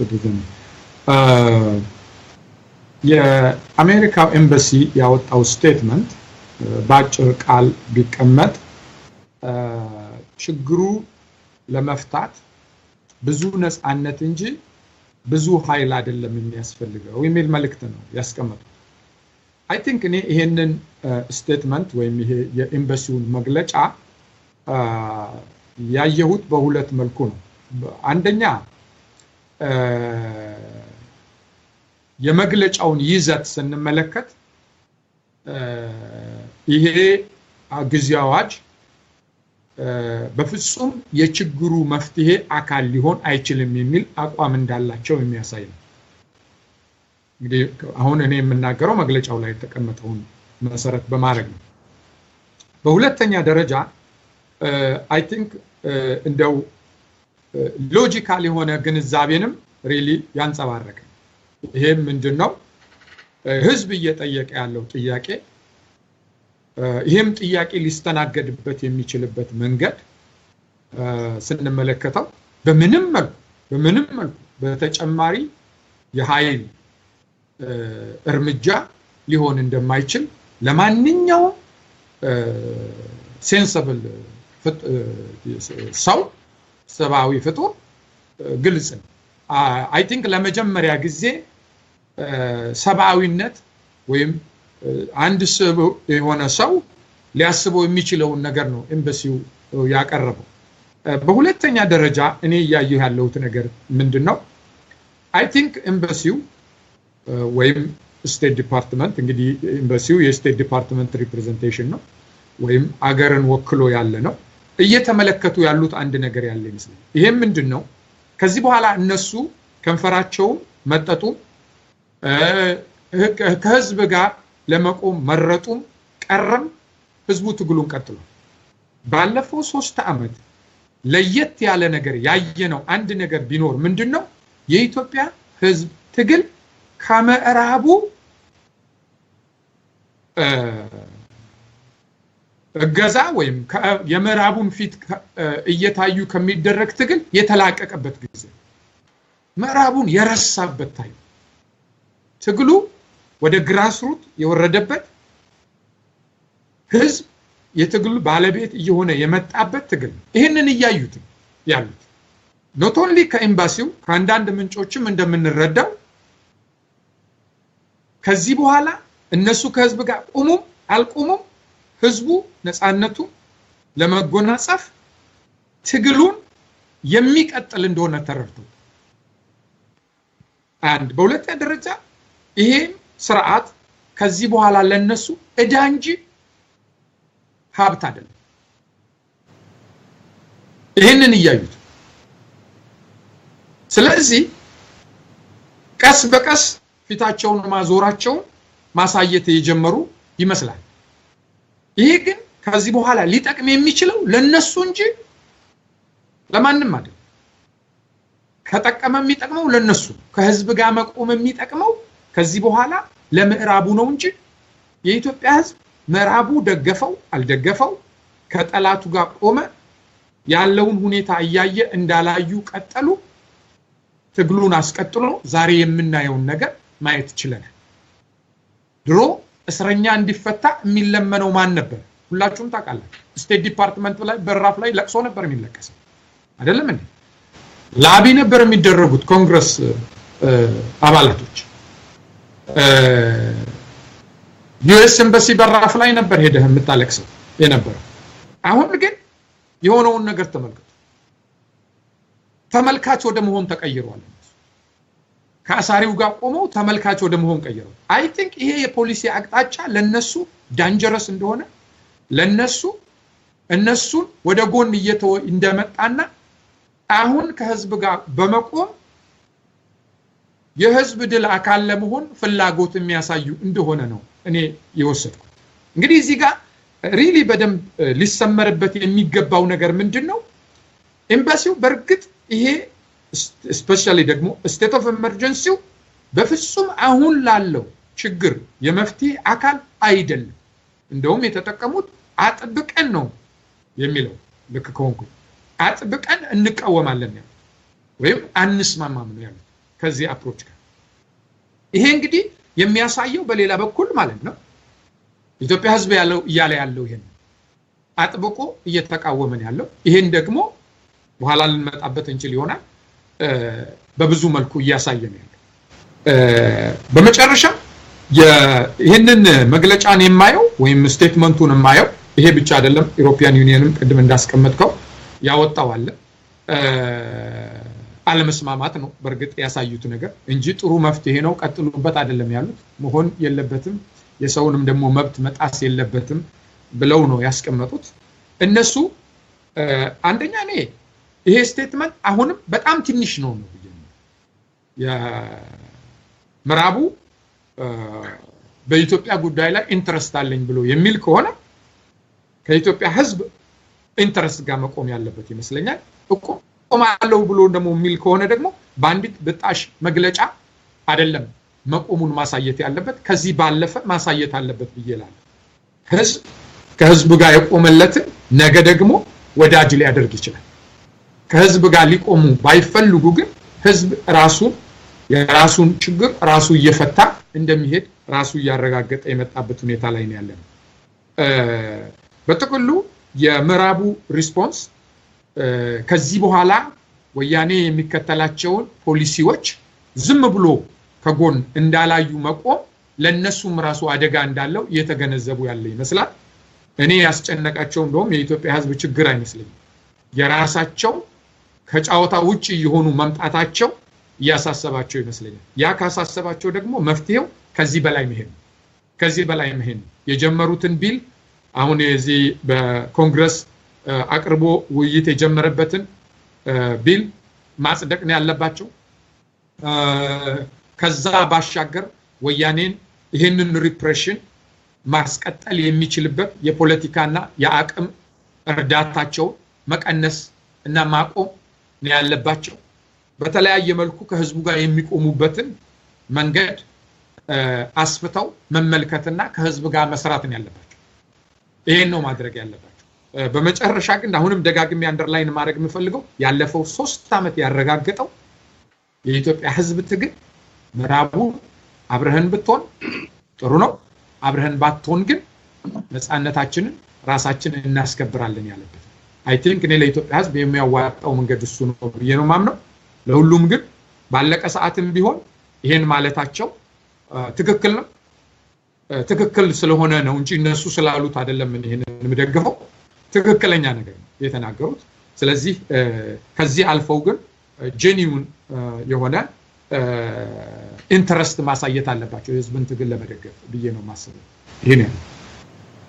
የአሜሪካው ኤምባሲ ያወጣው ስቴትመንት ባጭር ቃል ቢቀመጥ ችግሩ ለመፍታት ብዙ ነፃነት እንጂ ብዙ ኃይል አይደለም የሚያስፈልገው የሚል መልእክት ነው ያስቀመጡት አይ ቲንክ እኔ ይሄንን ስቴትመንት ወይም ይሄ የኤምባሲውን መግለጫ ያየሁት በሁለት መልኩ ነው አንደኛ የመግለጫውን ይዘት ስንመለከት ይሄ ጊዜያዊ አዋጅ በፍጹም የችግሩ መፍትሄ አካል ሊሆን አይችልም የሚል አቋም እንዳላቸው የሚያሳይ ነው እንግዲህ አሁን እኔ የምናገረው መግለጫው ላይ የተቀመጠውን መሰረት በማድረግ ነው በሁለተኛ ደረጃ አይ ቲንክ እንደው ሎጂካል የሆነ ግንዛቤንም ሪሊ ያንጸባረቀ ይሄ ምንድነው ህዝብ እየጠየቀ ያለው ጥያቄ ይሄም ጥያቄ ሊስተናገድበት የሚችልበት መንገድ ስንመለከተው በምንም መልኩ በተጨማሪ የኃይል እርምጃ ሊሆን እንደማይችል ለማንኛውም ሴንሰብል ሰው ሰባዊ ፍጡር ግልጽ ነው አይ ቲንክ ለመጀመሪያ ጊዜ ሰባዊነት ወይም አንድ ሰው የሆነ ሰው ሊያስበው የሚችለው ነገር ነው ኤምባሲው ያቀረበው በሁለተኛ ደረጃ እኔ ያየሁ ያለሁት ነገር ምንድነው አይ ቲንክ ኤምባሲው ወይም ስቴት ዲፓርትመንት እንግዲህ ኤምባሲው የስቴት ዲፓርትመንት ሪፕሬዘንቴሽን ነው ወይም አገርን ወክሎ ያለ ነው እየተመለከቱ ያሉት አንድ ነገር ያለ ይመስላል። ይሄም ምንድነው? ከዚህ በኋላ እነሱ ከንፈራቸው መጠጡ ከህዝብ ጋር ለመቆም መረጡም ቀረም ህዝቡ ትግሉን ቀጥሏል። ባለፈው 3 ዓመት ለየት ያለ ነገር ያየነው አንድ ነገር ቢኖር ምንድነው? የኢትዮጵያ ህዝብ ትግል ከመዕራቡ እገዛ ወይም የምዕራቡን ፊት እየታዩ ከሚደረግ ትግል የተላቀቀበት ጊዜ ምዕራቡን የረሳበት ታዩ ትግሉ ወደ ግራስሩት የወረደበት ህዝብ የትግሉ ባለቤት እየሆነ የመጣበት ትግል ይሄንን እያዩት ያሉት not only ከኤምባሲው ከአንዳንድ ምንጮችም እንደምንረዳው ከዚህ በኋላ እነሱ ከህዝብ ጋር ቆሙም አልቆሙም ህዝቡ ነፃነቱ ለመጎናጸፍ ትግሉን የሚቀጥል እንደሆነ ተረድተው አንድ በሁለተኛ ደረጃ ይሄ ስርዓት ከዚህ በኋላ ለነሱ እዳ እንጂ ሀብት አይደለም። ይሄንን እያዩት ስለዚህ ቀስ በቀስ ፊታቸውን ማዞራቸውን ማሳየት የጀመሩ ይመስላል። ይሄ ግን ከዚህ በኋላ ሊጠቅም የሚችለው ለነሱ እንጂ ለማንም አይደለም። ከጠቀመ የሚጠቅመው ለነሱ ከህዝብ ጋር መቆም የሚጠቅመው ከዚህ በኋላ ለምዕራቡ ነው እንጂ የኢትዮጵያ ህዝብ ምዕራቡ ደገፈው አልደገፈው ከጠላቱ ጋር ቆመ ያለውን ሁኔታ እያየ እንዳላዩ ቀጠሉ ትግሉን አስቀጥሎ ዛሬ የምናየውን ነገር ማየት ይችላል። ድሮ እስረኛ እንዲፈታ የሚለመነው ማን ነበር? ሁላችሁም ታውቃላችሁ። ስቴት ዲፓርትመንት ላይ በራፍ ላይ ለቅሶ ነበር የሚለቀሰው አይደለም እንዴ? ላቢ ነበር የሚደረጉት ኮንግረስ አባላቶች ዩኤስ ኤምባሲ በራፍ ላይ ነበር ሄደህ የምታለቅሰው የነበረው። አሁን ግን የሆነውን ነገር ተመልከቱ። ተመልካች ወደ መሆን ተቀይሯል። ከአሳሪው ጋር ቆመው ተመልካች ወደ መሆን ቀይረው አይ ቲንክ ይሄ የፖሊሲ አቅጣጫ ለነሱ ዳንጀረስ እንደሆነ ለነሱ እነሱን ወደ ጎን እየተወ እንደመጣና አሁን ከህዝብ ጋር በመቆም የህዝብ ድል አካል ለመሆን ፍላጎት የሚያሳዩ እንደሆነ ነው እኔ የወሰድኩት። እንግዲህ እዚህ ጋር ሪሊ በደንብ ሊሰመርበት የሚገባው ነገር ምንድነው? ኤምባሲው በርግጥ ይሄ ስፔሻሊ ደግሞ ስቴት ኦፍ ኤመርጀንሲው በፍጹም አሁን ላለው ችግር የመፍትሄ አካል አይደለም። እንደውም የተጠቀሙት አጥብቀን ነው የሚለው ልክ ከሆንኩ አጥብቀን እንቃወማለን ያለው ወይም አንስማማም ነው ያለው ከዚህ አፕሮች ጋር። ይሄ እንግዲህ የሚያሳየው በሌላ በኩል ማለት ነው ኢትዮጵያ ህዝብ ያለው ይሄን አጥብቆ እየተቃወመን ያለው ይሄን ደግሞ በኋላ ልንመጣበት እንችል ይሆናል በብዙ መልኩ እያሳየን ያለው። በመጨረሻ ይሄንን መግለጫን የማየው ወይም ስቴትመንቱን የማየው ይሄ ብቻ አይደለም። ዩሮፒያን ዩኒየንም ቅድም እንዳስቀመጥከው ያወጣው አለ አለመስማማት ነው በርግጥ ያሳዩት ነገር እንጂ ጥሩ መፍትሄ ነው ቀጥሉበት አይደለም ያሉት። መሆን የለበትም የሰውንም ደግሞ መብት መጣስ የለበትም ብለው ነው ያስቀመጡት እነሱ። አንደኛ ይሄ ስቴትመንት አሁንም በጣም ትንሽ ነው የምዕራቡ በኢትዮጵያ ጉዳይ ላይ ኢንተረስት አለኝ ብሎ የሚል ከሆነ ከኢትዮጵያ ህዝብ ኢንተረስት ጋር መቆም ያለበት ይመስለኛል። ቆማለው ብሎ ደግሞ የሚል ከሆነ ደግሞ ባንዲት በጣሽ መግለጫ አይደለም መቆሙን ማሳየት ያለበት ከዚህ ባለፈ ማሳየት አለበት ብዬላል። ህዝብ ከህዝብ ጋር የቆመለት ነገ ደግሞ ወዳጅ ሊያደርግ ይችላል። ከህዝብ ጋር ሊቆሙ ባይፈልጉ ግን ህዝብ የራሱን ችግር ራሱ እየፈታ እንደሚሄድ ራሱ ያረጋገጠ የመጣበት ሁኔታ ላይ ነው ያለነው። በጥቅሉ የምዕራቡ ሪስፖንስ ከዚህ በኋላ ወያኔ የሚከተላቸውን ፖሊሲዎች ዝም ብሎ ከጎን እንዳላዩ መቆም ለነሱም ራሱ አደጋ እንዳለው እየተገነዘቡ ያለ ይመስላል። እኔ ያስጨነቃቸው እንደውም የኢትዮጵያ ህዝብ ችግር አይመስልም። የራሳቸው ከጫወታ ውጪ የሆኑ መምጣታቸው ያሳሰባቸው ይመስለኛል። ያ ካሳሰባቸው ደግሞ መፍትሄው ከዚህ በላይ መሄድ የጀመሩትን ቢል አሁን የዚህ በኮንግረስ አቅርቦ ውይይት የጀመረበትን ቢል ማጽደቅ ነው ያለባቸው። ከዛ ባሻገር ወያኔን ይሄንን ሪፕሬሽን ማስቀጠል የሚችልበት የፖለቲካና የአቅም እርዳታቸው መቀነስ እና ማቆም ነው ያለባቸው። በተለያየ መልኩ ከህዝቡ ጋር የሚቆሙበትን መንገድ አስፍተው መመልከትና ከህዝብ ጋር መስራት ነው ያለባቸው። ይሄን ነው ማድረግ ያለባቸው። በመጨረሻ ግን አሁንም ደጋግሜ አንደርላይን ማድረግ የምፈልገው ያለፈው 3 ዓመት ያረጋግጠው የኢትዮጵያ ህዝብ ትግል ምዕራቡ አብረህን ብትሆን ጥሩ ነው፣ አብረህን ባትሆን ግን ነፃነታችንን ራሳችንን እናስከብራለን ያለበት። አይ ቲንክ እኔ ለኢትዮጵያ ህዝብ የሚያዋጣው መንገድ እሱ ነው ብዬ ነው ማምነው። ለሁሉም ግን ባለቀ ሰዓትም ቢሆን ይሄን ማለታቸው ትክክል ነው። ትክክል ስለሆነ ነው እንጂ እነሱ ስላሉት አይደለም ይሄንን የምደግፈው። ትክክለኛ ነገር ነው የተናገሩት። ስለዚህ ከዚህ አልፈው ግን ጄኒውን የሆነ ኢንተረስት ማሳየት አለባቸው የህዝብን ትግል ለመደገፍ ብዬ ነው ማስበው። ይሄ ነው።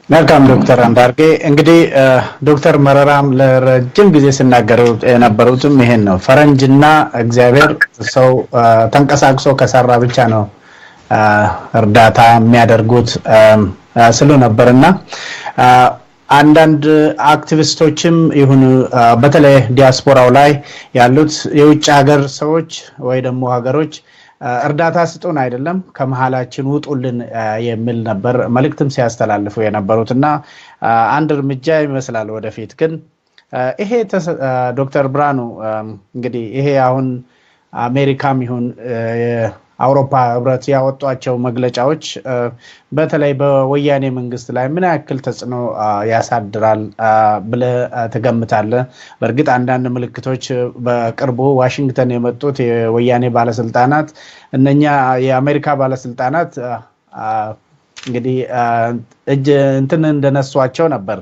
መልካም ዶክተር አንዳርጌ፣ እንግዲህ ዶክተር መረራም ለረጅም ጊዜ ሲናገሩ የነበሩትም ይሄን ነው። ፈረንጅና እግዚአብሔር ሰው ተንቀሳቅሶ ከሰራ ብቻ ነው እርዳታ የሚያደርጉት ስሉ ነበርና አንዳንድ አክቲቪስቶችም ይሁን በተለይ ዲያስፖራው ላይ ያሉት የውጭ ሀገር ሰዎች ወይ ደግሞ ሀገሮች እርዳታ ስጡን አይደለም ከመሃላችን ውጡልን የሚል ነበር መልእክትም ሲያስተላልፉ የነበሩትና አንድ እርምጃ ይመስላል ወደፊት። ግን ይሄ ዶክተር ብርሃኑ እንግዲህ ይሄ አሁን አሜሪካም ይሁን አውሮፓ ህብረት ያወጧቸው መግለጫዎች በተለይ በወያኔ መንግስት ላይ ምን ያክል ተጽዕኖ ያሳድራል ብለህ ትገምታለህ? በእርግጥ አንዳንድ ምልክቶች በቅርቡ ዋሽንግተን የመጡት የወያኔ ባለስልጣናት እነኛ የአሜሪካ ባለስልጣናት እንግዲህ እጅ እንትን እንደነሷቸው ነበር።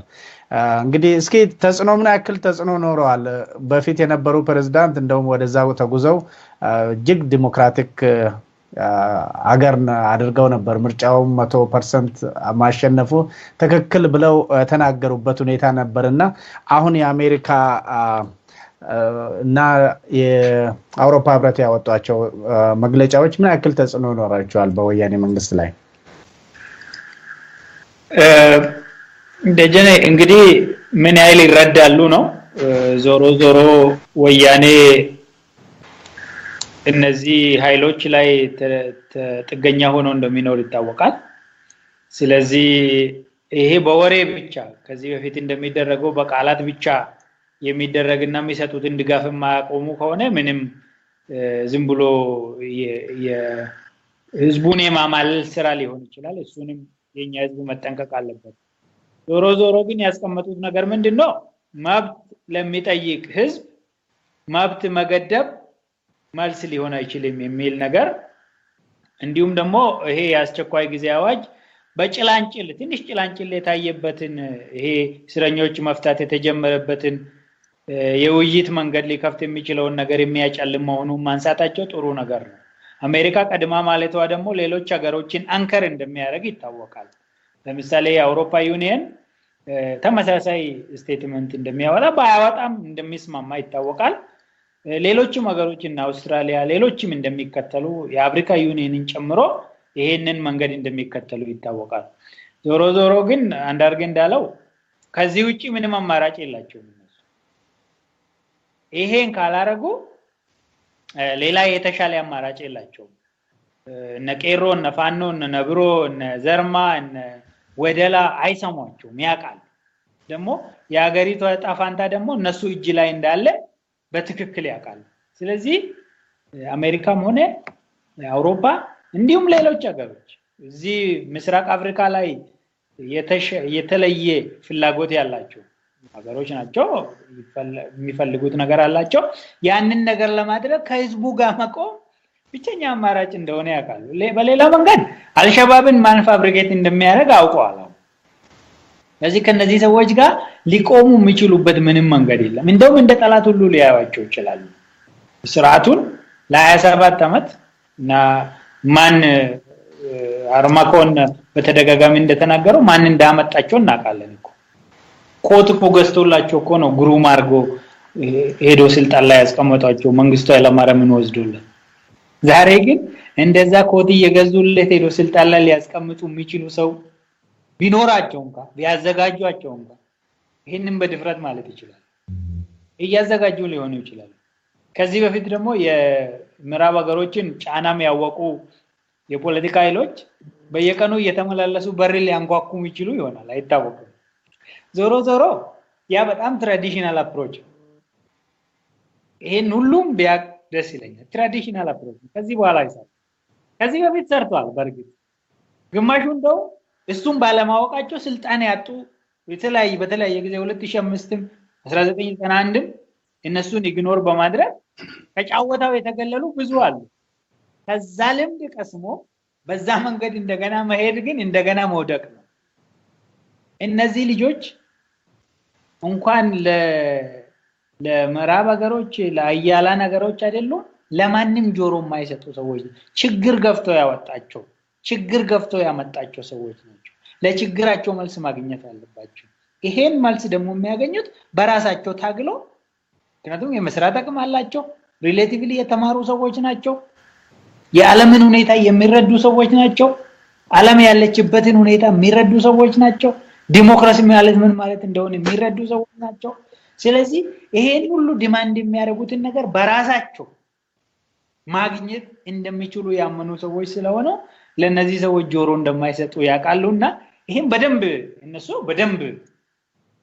እንግዲህ እስኪ ተጽዕኖ ምን ያክል ተጽዕኖ ኖረዋል? በፊት የነበሩ ፕሬዝዳንት እንደውም ወደዛው ተጉዘው እጅግ ዲሞክራቲክ አገር አድርገው ነበር ምርጫውን 100% ማሸነፉ ትክክል ብለው ተናገሩበት ሁኔታ ነበርና አሁን የአሜሪካ እና የአውሮፓ ህብረት ያወጧቸው መግለጫዎች ምን ያክል ተጽዕኖ ኖራቸዋል በወያኔ መንግስት ላይ? ደጀኔ እንግዲህ ምን ያህል ይረዳሉ ነው። ዞሮ ዞሮ ወያኔ እነዚህ ኃይሎች ላይ ጥገኛ ሆኖ እንደሚኖር ይታወቃል። ስለዚህ ይሄ በወሬ ብቻ ከዚህ በፊት እንደሚደረገው በቃላት ብቻ የሚደረግና የሚሰጡትን ድጋፍ የማያቆሙ ከሆነ ምንም ዝም ብሎ የህዝቡን የማማለል ስራ ሊሆን ይችላል። እሱንም የኛ ህዝብ መጠንቀቅ አለበት። ዞሮ ዞሮ ግን ያስቀመጡት ነገር ምንድነው? መብት ለሚጠይቅ ህዝብ መብት መገደብ መልስ ሊሆን አይችልም የሚል ነገር፣ እንዲሁም ደግሞ ይሄ የአስቸኳይ ጊዜ አዋጅ በጭላንጭል ትንሽ ጭላንጭል የታየበትን ይሄ እስረኞች መፍታት የተጀመረበትን የውይይት መንገድ ሊከፍት የሚችለውን ነገር የሚያጨልም መሆኑን ማንሳታቸው ጥሩ ነገር ነው። አሜሪካ ቀድማ ማለቷ ደግሞ ሌሎች ሀገሮችን አንከር እንደሚያደርግ ይታወቃል። ለምሳሌ የአውሮፓ ዩኒየን ተመሳሳይ ስቴትመንት እንደሚያወጣ ባያወጣም እንደሚስማማ ይታወቃል። ሌሎችም ሀገሮች እና አውስትራሊያ ሌሎችም እንደሚከተሉ የአፍሪካ ዩኒየንን ጨምሮ ይሄንን መንገድ እንደሚከተሉ ይታወቃል። ዞሮ ዞሮ ግን አንዳርጌ እንዳለው ከዚህ ውጪ ምንም አማራጭ የላቸውም። ይሄን ካላረጉ ሌላ የተሻለ አማራጭ የላቸውም። እነ ቄሮ እነ ፋኖ እነ ነብሮ እነ ዘርማ እነ ወደላ አይሰሟቸውም፣ ያውቃል። ደግሞ የሀገሪቷ ዕጣ ፈንታ ደግሞ እነሱ እጅ ላይ እንዳለ በትክክል ያውቃል። ስለዚህ አሜሪካም ሆነ አውሮፓ እንዲሁም ሌሎች ሀገሮች እዚህ ምስራቅ አፍሪካ ላይ የተለየ ፍላጎት ያላቸው ሀገሮች ናቸው። የሚፈልጉት ነገር አላቸው። ያንን ነገር ለማድረግ ከህዝቡ ጋር መቆም ብቸኛ አማራጭ እንደሆነ ያውቃሉ። በሌላ መንገድ አልሸባብን ማን ፋብሪኬት እንደሚያደርግ አውቀዋል። ስለዚህ ከነዚህ ሰዎች ጋር ሊቆሙ የሚችሉበት ምንም መንገድ የለም። እንደውም እንደ ጠላት ሁሉ ሊያዩዋቸው ይችላሉ። ስርዓቱን ለ27 ዓመት እና ማን አርማኮን በተደጋጋሚ እንደተናገረው ማን እንዳመጣቸው እናውቃለን እኮ። ኮት እኮ ገዝቶላቸው እኮ ነው ግሩም አድርጎ ሄዶ ስልጣን ላይ ያስቀመጧቸው መንግስቱ ኃይለማርያምን ወስዶለት። ዛሬ ግን እንደዛ ኮት እየገዙለት ሄዶ ስልጣን ላይ ሊያስቀምጡ የሚችሉ ሰው ቢኖራቸው እንኳን ቢያዘጋጇቸው እንኳን ይሄንን በድፍረት ማለት ይችላል እያዘጋጁ ሊሆኑ ይችላል። ከዚህ በፊት ደግሞ የምዕራብ ሀገሮችን ጫናም ያወቁ የፖለቲካ ኃይሎች በየቀኑ እየተመላለሱ በር ሊያንኳኩ ይችሉ ይሆናል አይታወቅም። ዞሮ ዞሮ ያ በጣም ትራዲሽናል አፕሮች ይሄን ሁሉም ቢያቅ ደስ ይለኛል። ትራዲሽናል አፕሮች ከዚህ በኋላ ይሰራል። ከዚህ በፊት ሰርቷል። በርግጥ ግማሹ እንደው እሱም ባለማወቃቸው ስልጣን ያጡ በተለያየ ጊዜ 2005ም 1991ም እነሱን ኢግኖር በማድረግ ከጫወታው የተገለሉ ብዙ አሉ። ከዛ ልምድ ቀስሞ በዛ መንገድ እንደገና መሄድ ግን እንደገና መውደቅ ነው። እነዚህ ልጆች እንኳን ለምዕራብ ሀገሮች ለአያላን ሀገሮች አይደሉም ለማንም ጆሮ የማይሰጡ ሰዎች ችግር ገፍተው ያወጣቸው ችግር ገፍተው ያመጣቸው ሰዎች ናቸው። ለችግራቸው መልስ ማግኘት አለባቸው። ይሄን መልስ ደግሞ የሚያገኙት በራሳቸው ታግለው ምክንያቱም የመስራት አቅም አላቸው። ሪሌቲቭሊ የተማሩ ሰዎች ናቸው። የዓለምን ሁኔታ የሚረዱ ሰዎች ናቸው። ዓለም ያለችበትን ሁኔታ የሚረዱ ሰዎች ናቸው። ዲሞክራሲ ማለት ምን ማለት እንደሆነ የሚረዱ ሰዎች ናቸው። ስለዚህ ይሄን ሁሉ ዲማንድ የሚያደርጉትን ነገር በራሳቸው ማግኘት እንደሚችሉ ያመኑ ሰዎች ስለሆነ ለነዚህ ሰዎች ጆሮ እንደማይሰጡ ያውቃሉና ይሄን በደንብ እነሱ በደንብ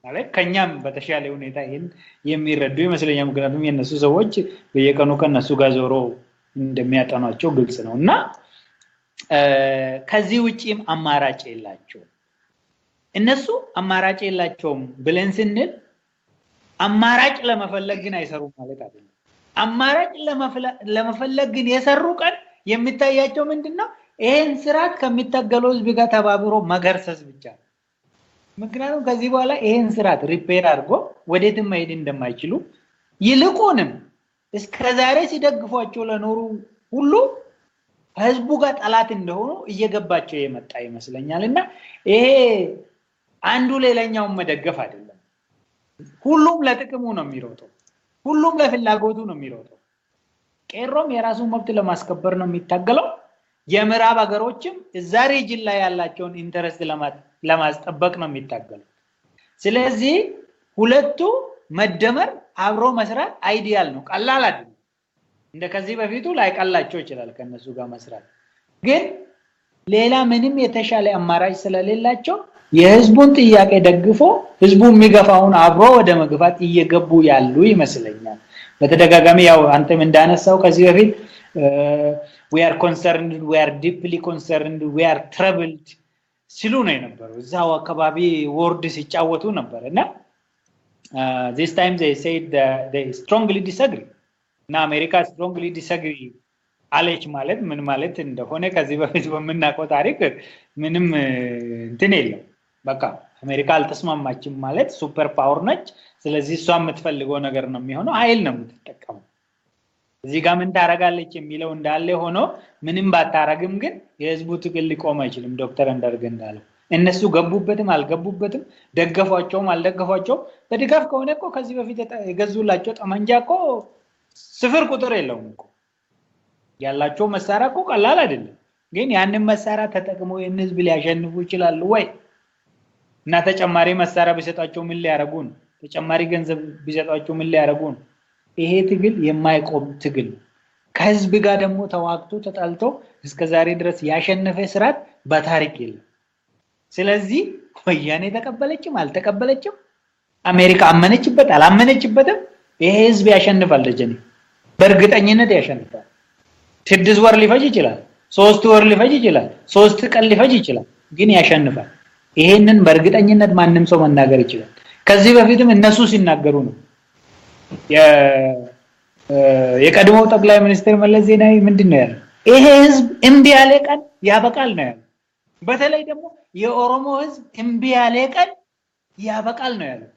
ማለት ከኛም በተሻለ ሁኔታ ይሄን የሚረዱ ይመስለኛል። ምክንያቱም የነሱ ሰዎች በየቀኑ ከነሱ ጋር ዞሮ እንደሚያጠናቸው ግልጽ ነውና ከዚህ ውጪም አማራጭ የላቸው። እነሱ አማራጭ የላቸውም ብለን ስንል አማራጭ ለመፈለግ ግን አይሰሩም ማለት አይደለም። አማራጭ ለመፈለግ ግን የሰሩ ቀን የሚታያቸው ምንድነው? ይሄን ስርዓት ከሚታገለው ህዝብ ጋር ተባብሮ መገርሰስ ብቻ ነው። ምክንያቱም ከዚህ በኋላ ይሄን ስርዓት ሪፔር አድርጎ ወዴትም መሄድ እንደማይችሉ ይልቁንም እስከዛሬ ሲደግፏቸው ለኖሩ ሁሉ ህዝቡ ጋር ጠላት እንደሆኑ እየገባቸው የመጣ ይመስለኛልና ይሄ አንዱ ሌላኛውን መደገፍ አይደለም። ሁሉም ለጥቅሙ ነው የሚሮጠው። ሁሉም ለፍላጎቱ ነው የሚሮጠው። ቄሮም የራሱን መብት ለማስከበር ነው የሚታገለው። የምዕራብ ሀገሮችም እዛ ሪጅን ላይ ያላቸውን ኢንተረስት ለማስጠበቅ ነው የሚታገለው። ስለዚህ ሁለቱ መደመር አብሮ መስራት አይዲያል ነው። ቀላል አይደለም። እንደከዚህ በፊቱ ላይ ቀላቸው ይችላል ከነሱ ጋር መስራት። ግን ሌላ ምንም የተሻለ አማራጭ ስለሌላቸው የህዝቡን ጥያቄ ደግፎ ህዝቡ የሚገፋውን አብሮ ወደ መግፋት እየገቡ ያሉ ይመስለኛል። በተደጋጋሚ ያው አንተም እንዳነሳው ከዚህ በፊት we are concerned, we are deeply concerned, we are troubled ሲሉ ነው የነበረው። እዛው አካባቢ ወርድ ሲጫወቱ ነበርና this time they said that they strongly disagree እና አሜሪካ strongly disagree አለች ማለት ምን ማለት እንደሆነ ከዚህ በፊት በመናቆ ታሪክ ምንም እንትን የለም። በቃ አሜሪካ አልተስማማችም ማለት ሱፐር ፓወር ነች። ስለዚህ እሷ የምትፈልገው ነገር ነው የሚሆነው፣ ኃይል ነው የምትጠቀመው። እዚህ ጋር ምን ታረጋለች የሚለው እንዳለ ሆኖ ምንም ባታረግም ግን የህዝቡ ትግል ሊቆም አይችልም። ዶክተር እንደርግ እንዳለው እነሱ ገቡበትም አልገቡበትም ደገፏቸውም አልደገፏቸውም በድጋፍ ከሆነ እኮ ከዚህ በፊት የገዙላቸው ጠመንጃ እኮ ስፍር ቁጥር የለውም እኮ ያላቸው መሳሪያ እኮ ቀላል አይደለም። ግን ያንን መሳሪያ ተጠቅመው የህዝብ ሊያሸንፉ ይችላሉ ወይ? እና ተጨማሪ መሳሪያ ቢሰጣቸው ምን ሊያረጉ ነው? ተጨማሪ ገንዘብ ቢሰጣቸው ምን ሊያረጉ ነው? ይሄ ትግል የማይቆም ትግል ከህዝብ ጋር ደግሞ ተዋግቶ ተጣልቶ እስከዛሬ ድረስ ያሸነፈ ስርዓት በታሪክ የለም። ስለዚህ ወያኔ ተቀበለችም አልተቀበለችም አሜሪካ አመነችበት አላመነችበትም ይሄ ህዝብ ያሸንፋል። ለጀኔ በእርግጠኝነት ያሸንፋል። 6 ወር ሊፈጅ ይችላል፣ 3 ወር ሊፈጅ ይችላል፣ 3 ቀን ሊፈጅ ይችላል፣ ግን ያሸንፋል። ይሄንን በእርግጠኝነት ማንም ሰው መናገር ይችላል። ከዚህ በፊትም እነሱ ሲናገሩ ነው የቀድሞው ጠቅላይ ሚኒስትር መለስ ዜናዊ ምንድነው ያለው? ይሄ ህዝብ እምቢ ያለ ቀን ያበቃል ነው ያለው። በተለይ ደግሞ የኦሮሞ ህዝብ እምቢ ያለ ቀን ያበቃል ነው ያለው።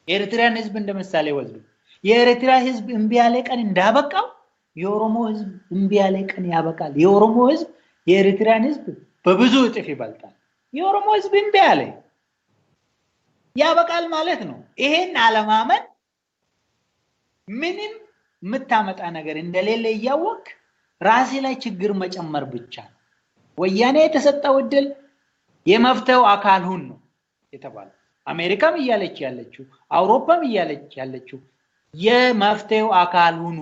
የኤርትራን ህዝብ እንደምሳሌ ወስዱ። የኤርትራ ህዝብ እምቢ ያለ ቀን እንዳበቃው የኦሮሞ ህዝብ እምቢ ያለ ቀን ያበቃል። የኦሮሞ ህዝብ የኤርትራን ህዝብ በብዙ እጥፍ ይበልጣል። የኦሮሞ ህዝብ እምቢ ያለ ያበቃል ማለት ነው ይሄን አለማመን ምንም ምታመጣ ነገር እንደሌለ ያወቅ ራሴ ላይ ችግር መጨመር ብቻ ነው ወያኔ የተሰጠው እድል የመፍተው አካል ሁን ነው የተባለው አሜሪካም ይያለች ያለችው አውሮፓም ይያለች ያለችው የመፍተው አካል ሁኑ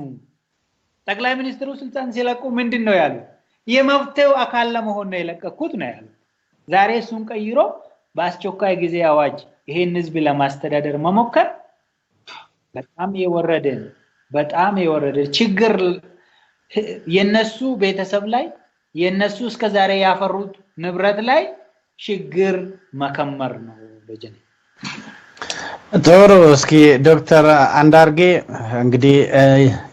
ጠቅላይ ሚኒስትሩ ስልጣን ሲለቁ ምንድነው ያሉት የመፍተው አካል ለመሆን ነው የለቀቁት ነው ያሉት ዛሬ እሱን ቀይሮ በአስቸኳይ ጊዜ አዋጅ ይሄን ህዝብ ለማስተዳደር መሞከር በጣም የወረደ ችግር የነሱ ቤተሰብ ላይ የነሱ እስከ ዛሬ ያፈሩት ንብረት ላይ ችግር መከመር ነው በጀኔ ጥሩ እስኪ ዶክተር አንዳርጌ እንግዲህ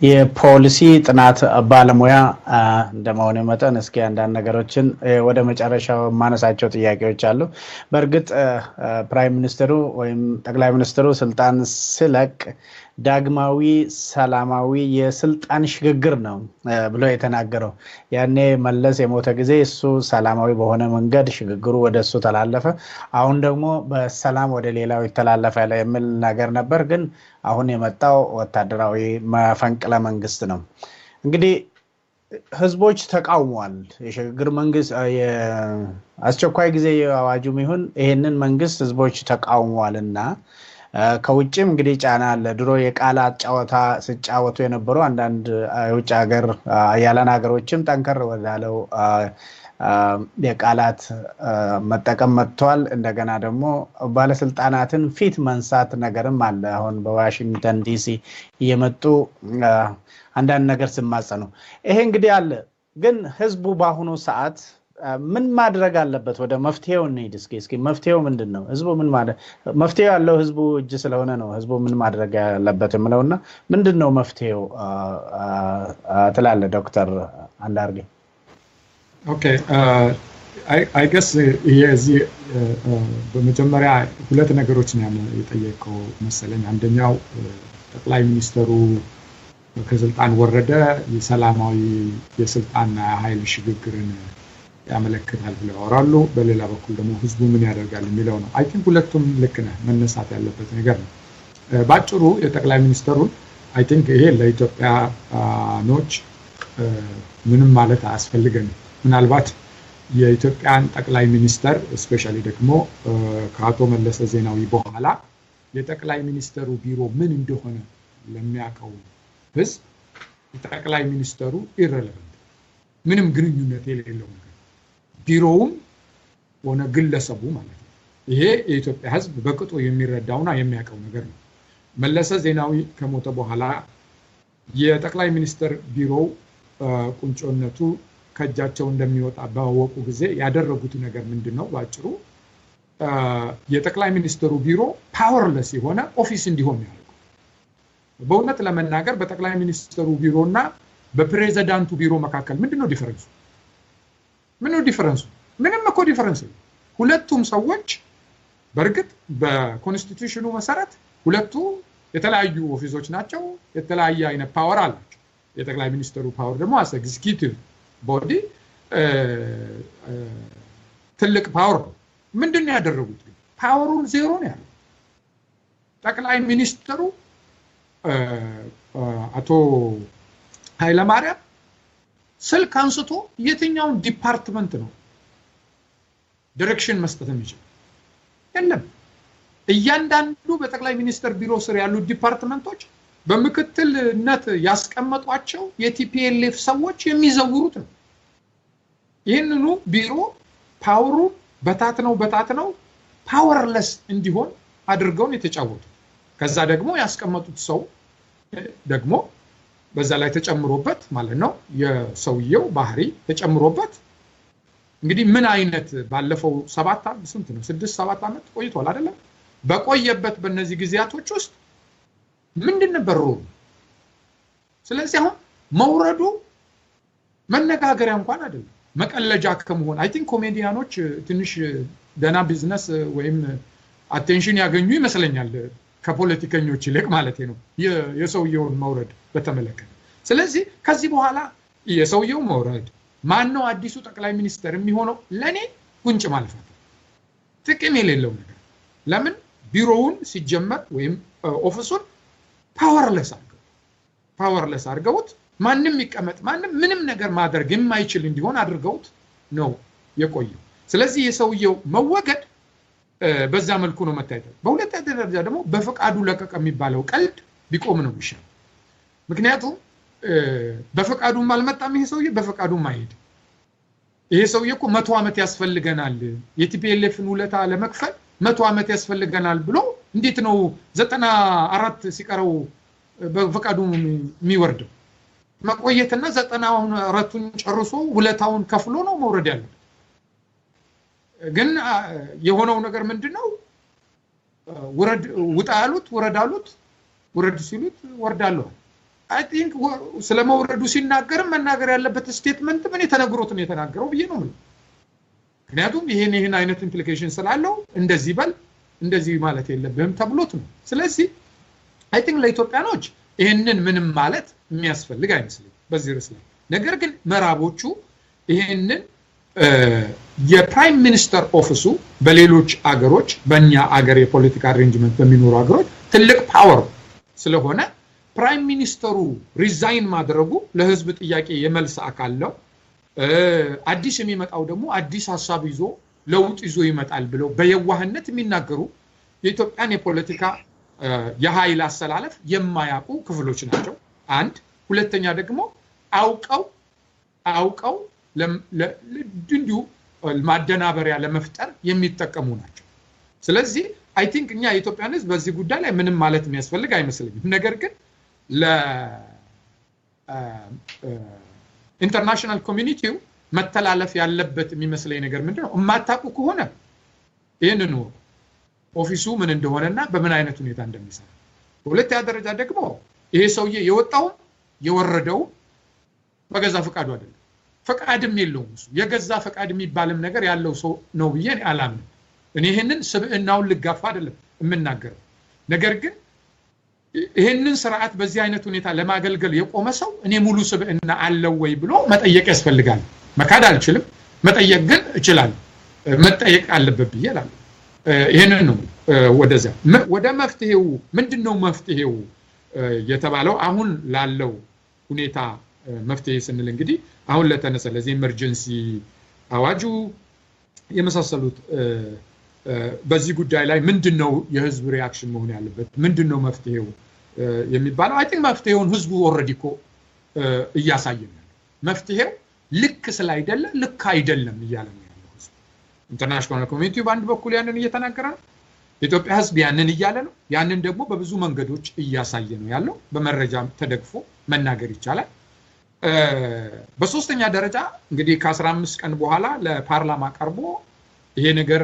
የፖሊሲ ጥናት ባለሙያ እንደመሆኑ መጠን እስኪ አንዳንድ ነገሮችን ወደ መጨረሻው ማነሳቸው ጥያቄዎች አሉ በርግጥ ፕራይም ሚኒስተሩ ወይም ጠቅላይ ሚኒስትሩ ስልጣን ሲለቅ ዳግማዊ ሰላማዊ የስልጣን ሽግግር ነው ብሎ የተናገረው ያኔ መለስ የሞተ ጊዜ እሱ ሰላማዊ በሆነ መንገድ ሽግግሩ ወደሱ ተላለፈ አሁን ደግሞ በሰላም ወደ ሌላው ይተላለፈ የሚል ነገር ነበር ግን አሁን የመጣው ወታደራዊ መፈንቅለ መንግስት ነው እንግዲህ ህዝቦች ተቃውመዋል የሽግግር መንግስት የአስቸኳይ ጊዜ አዋጁም ይሁን ይሄንን መንግስት ህዝቦች ተቃውመዋልና ከውጭም እንግዲህ ጫና አለ ድሮ የቃላት ጫወታ ሲጫወቱ የነበሩ አንዳንድ የውጭ ሀገር ያላን ሀገሮችም ጠንከር ወዳለው የቃላት መጠቀም መጥቷል እንደገና ደግሞ ባለስልጣናትን ፊት መንሳት ነገርም አለ አሁን በዋሽንግተን ዲሲ እየመጡ አንዳንድ ነገር ሲማጸኑ ይሄ እንግዲህ አለ ግን ህዝቡ በአሁኑ ሰዓት ምን ማድረግ አለበት ወደ መፍትሄው እንሂድ እስኪ መፍትሄው ምንድነው ህዝቡ ምን ማድረግ መፍትሄው ያለው ህዝቡ እጅ ስለሆነ ነው ህዝቡ ምን ማድረግ ያለበት ምለውና ምንድነው መፍትሄው ተላለ ዶክተር አንዳርጌ ኦኬ አይ ገስ የዚህ በመጀመሪያ ሁለት ነገሮች ነው የጠየቀው መሰለኝ አንደኛው ጠቅላይ ሚኒስትሩ ከስልጣን ወረደ የሰላማዊ የስልጣን ኃይል ሽግግርን ያመለክታል ብለው ያወራሉ በሌላ በኩል ደግሞ ህዝቡ ምን ያደርጋል የሚለው ነው አይ ቲንክ ሁለቱም ልክ ነው መነሳት ያለበት ነገር ነው ባጭሩ የጠቅላይ ሚኒስትሩን አይ ቲንክ ይሄ ለኢትዮጵያ ኖች ምንም ማለት አያስፈልገንም ምናልባት የኢትዮጵያን ጠቅላይ ሚኒስትር ስፔሻሊ ደግሞ ከአቶ መለስ ዜናዊ በኋላ የጠቅላይ ሚኒስትሩ ቢሮ ምን እንደሆነ ለሚያቀው ህዝብ የጠቅላይ ሚኒስትሩ ኢሬሌቫንት ምንም ግንኙነት የሌለው ነገር ቢሮውም ሆነ ግለሰቡ ማለት ነው ይሄ የኢትዮጵያ ህዝብ በቅጡ የሚረዳውና የሚያቀው ነገር ነው መለስ ዜናዊ ከሞተ በኋላ የጠቅላይ ሚኒስትር ቢሮ ቁንጮነቱ ከጃቸው እንደሚወጣ ባወቁ ጊዜ ያደረጉት ነገር ምንድነው ባጭሩ የጠቅላይ ሚኒስትሩ ቢሮ ፓወርለስ የሆነ ኦፊስ እንዲሆን ያደረጉ በእውነት ለመናገር በጠቅላይ ሚኒስትሩ ቢሮና በፕሬዝዳንቱ ቢሮ መካከል ምንድነው ዲፈረንሱ ምንድነው ዲፈረንሱ ምንም እኮ ዲፈረንስ ሁለቱም ሰዎች በርግጥ በኮንስቲቲዩሽኑ መሰረት ሁለቱ የተለያዩ ኦፊሶች ናቸው የተለያየ አይነት ፓወር አላቸው የጠቅላይ ሚኒስትሩ ፓወር ደግሞ አስ ኤግዚኪዩቲቭ ቦዲ ትልቅ ፓወር ምንድነው ያደረጉት ፓወሩን ዜሮ ነው ያለው ጠቅላይ ሚኒስትሩ አቶ ኃይለማርያም ስልክ አንስቶ የትኛውን ዲፓርትመንት ነው ዳይሬክሽን መስጠት የሚችል የለም እያንዳንዱ በጠቅላይ ሚኒስትር ቢሮ ስር ያሉ ዲፓርትመንቶች በምክትልነት ያስቀመጧቸው የቲፒኤልኤፍ ሰዎች የሚዘውሩት ነው ይህንኑ ቢሮ ፓወሩ በታት ነው ፓወርለስ እንዲሆን አድርገው የተጫወቱ ከዛ ደግሞ ያስቀመጡት ሰው ደግሞ በዛ ላይ ተጨምሮበት ማለት ነው የሰውየው ባህሪ ተጨምሮበት እንግዲህ ምን አይነት ባለፈው 7 ስንት ነው 6-7 አመት ቆይቷል አይደለም በቆየበት በእነዚህ ጊዜያቶች ውስጥ ምንድን ነበር ስለዚህ አሁን መውረዱ መነጋገሪያ እንኳን አይደለም መቀለጃ ከመሆን አይ ቲንክ ኮሜዲያኖች ትንሽ ደና ቢዝነስ ወይም አቴንሽን ያገኙ ይመስለኛል ከፖለቲከኞች ይልቅ ማለት ነው የሰውየውን መውረድ በተመለከተ ስለዚህ ከዚህ በኋላ የሰውየው መውረድ ማን ነው አዲሱ ጠቅላይ ሚኒስትር የሚሆነው ለኔ ጉንጭ ማልፋት ጥቅም የሌለው ነገር ለምን ቢሮውን ሲጀመር ወይም ኦፊሱን ፓወርለስ አድርገውት ማንንም ይቀመጥ ማንንም ምንም ነገር ማድረግ የማይችል እንዲሆን አድርገውት ነው የቆየው። ስለዚህ የሰውየው መወገድ በዛ መልኩ ነው መታየት። በሁለተኛ ደረጃ ደግሞ በፈቃዱ ለቀቀ የሚባለው ቀልድ ቢቆም ነው የሚሻለው። ምክንያቱም በፈቃዱም አልመጣም ይሄ ሰውዬ በፈቃዱም አይሄድ። ይሄ ሰውዬ እኮ 100 ዓመት ያስፈልገናል የቲፒኤልኤፍን ውለታ ለመክፈል 100 ዓመት ያስፈልገናል ብሎ እንዴት ነው 94 ሲቀረው በፈቃዱ የሚወርደው? መቆየትና 94ቱን ጨርሶ ውለታውን ከፍሎ ነው መውረድ ያለው። ግን የሆነው ነገር ምንድነው? ውጣ ያሉት ውረድ ሲሉት ወርዳለሁ። አይ ቲንክ ስለመውረዱ ሲናገርም መናገር ያለበት ስቴትመንት ምን የተነገሩት ነው የተናገረው ብዬ ነው። ምክንያቱም ይሄን አይነት ኢምፕሊኬሽን ስላለው እንደዚህ በል እንደዚህ ማለት የለብህም ተብሎት ነው። ስለዚህ አይ ቲንክ ለኢትዮጵያኖች ይሄንን ምንም ማለት የሚያስፈልግ አይመስልም በዚህ ርዕስ ላይ። ነገር ግን ምዕራቦቹ ይሄንን የፕራይም ሚኒስተር ኦፊሱ በሌሎች አገሮች በእኛ አገር የፖለቲካ አሬንጅመንት በሚኖሩ አገሮች ትልቅ ፓወር ስለሆነ ፕራይም ሚኒስተሩ ሪዛይን ማድረጉ ለህዝብ ጥያቄ የመልስ አካል ነው። አዲስ የሚመጣው ደግሞ አዲስ ሐሳብ ይዞ ለውጥ ይዞ ይመጣል ብለው በየዋህነት የሚናገሩ የኢትዮጵያን የፖለቲካ የኃይል አሰላለፍ የማያውቁ ክፍሎች ናቸው። አንድ ሁለተኛ ደግሞ አውቀው እንዲሁ ማደናበሪያ ለመፍጠር የሚጠቀሙ ናቸው። ስለዚህ አይ ቲንክ እኛ የኢትዮጵያን ህዝብ በዚህ ጉዳይ ላይ ምንም ማለት የሚያስፈልግ አይመስልኝም። ነገር ግን ኢንተርናሽናል ኮሚኒቲው መተላለፍ ያለበት የሚመስለኝ ነገር ምንድነው? የማታውቁ ከሆነ ይሄንን ነው ኦፊሱ ምን እንደሆነና በምን አይነት ሁኔታ እንደሚሰራ። በሁለተኛ ደረጃ ደግሞ ይሄ ሰውዬ የወጣው የወረደው በገዛ ፈቃዱ አይደለም። ፈቃድም የለውም። የገዛ ፈቃድ የሚባልም ነገር ያለው ሰው ነው ብዬ አላምንም። እኔ ይሄንን ስብዕናውን ልጋፋ አይደለም የምናገረው። ነገር ግን ይሄንን ስርዓት በዚህ አይነት ሁኔታ ለማገልገል የቆመ ሰው እኔ ሙሉ ስብዕና አለው ወይ ብሎ መጠየቅ ያስፈልጋል። መካድ አልችልም፣ መጠየቅ ግን እችላለሁ። መጠየቅ አለበት ብዬ እላለሁ። ይሄንን ነው ወደ መፍትሄው ምንድነው መፍትሄው የተባለው አሁን ላለው ሁኔታ መፍትሄ ስንል እንግዲህ አሁን ለተነሳ ለዚህ ኢመርጀንሲ አዋጁ የመሳሰሉት በዚህ ጉዳይ ላይ ምንድነው የህዝብ ሪአክሽን መሆን ያለበት ምንድነው መፍትሄው የሚባለው? አይ ቲንክ መፍትሄውን ህዝቡ ኦሬዲ እኮ እያሳየን ነው። መፍትሄው ልክ ስላይደለ ልክ አይደለም እያለ ነው ያለው ህዝብ። ኢንተርናሽናል ኮሚኒቲ በአንድ በኩል ያንን እየተናገረ ነው። የኢትዮጵያ ህዝብ ያንን እያለ ነው። ያንን ደግሞ በብዙ መንገዶች እያሳየ ነው ያለው። በመረጃም ተደግፎ መናገር ይቻላል። በሶስተኛ ደረጃ እንግዲህ ከ15 ቀን በኋላ ለፓርላማ ቀርቦ ይሄ ነገር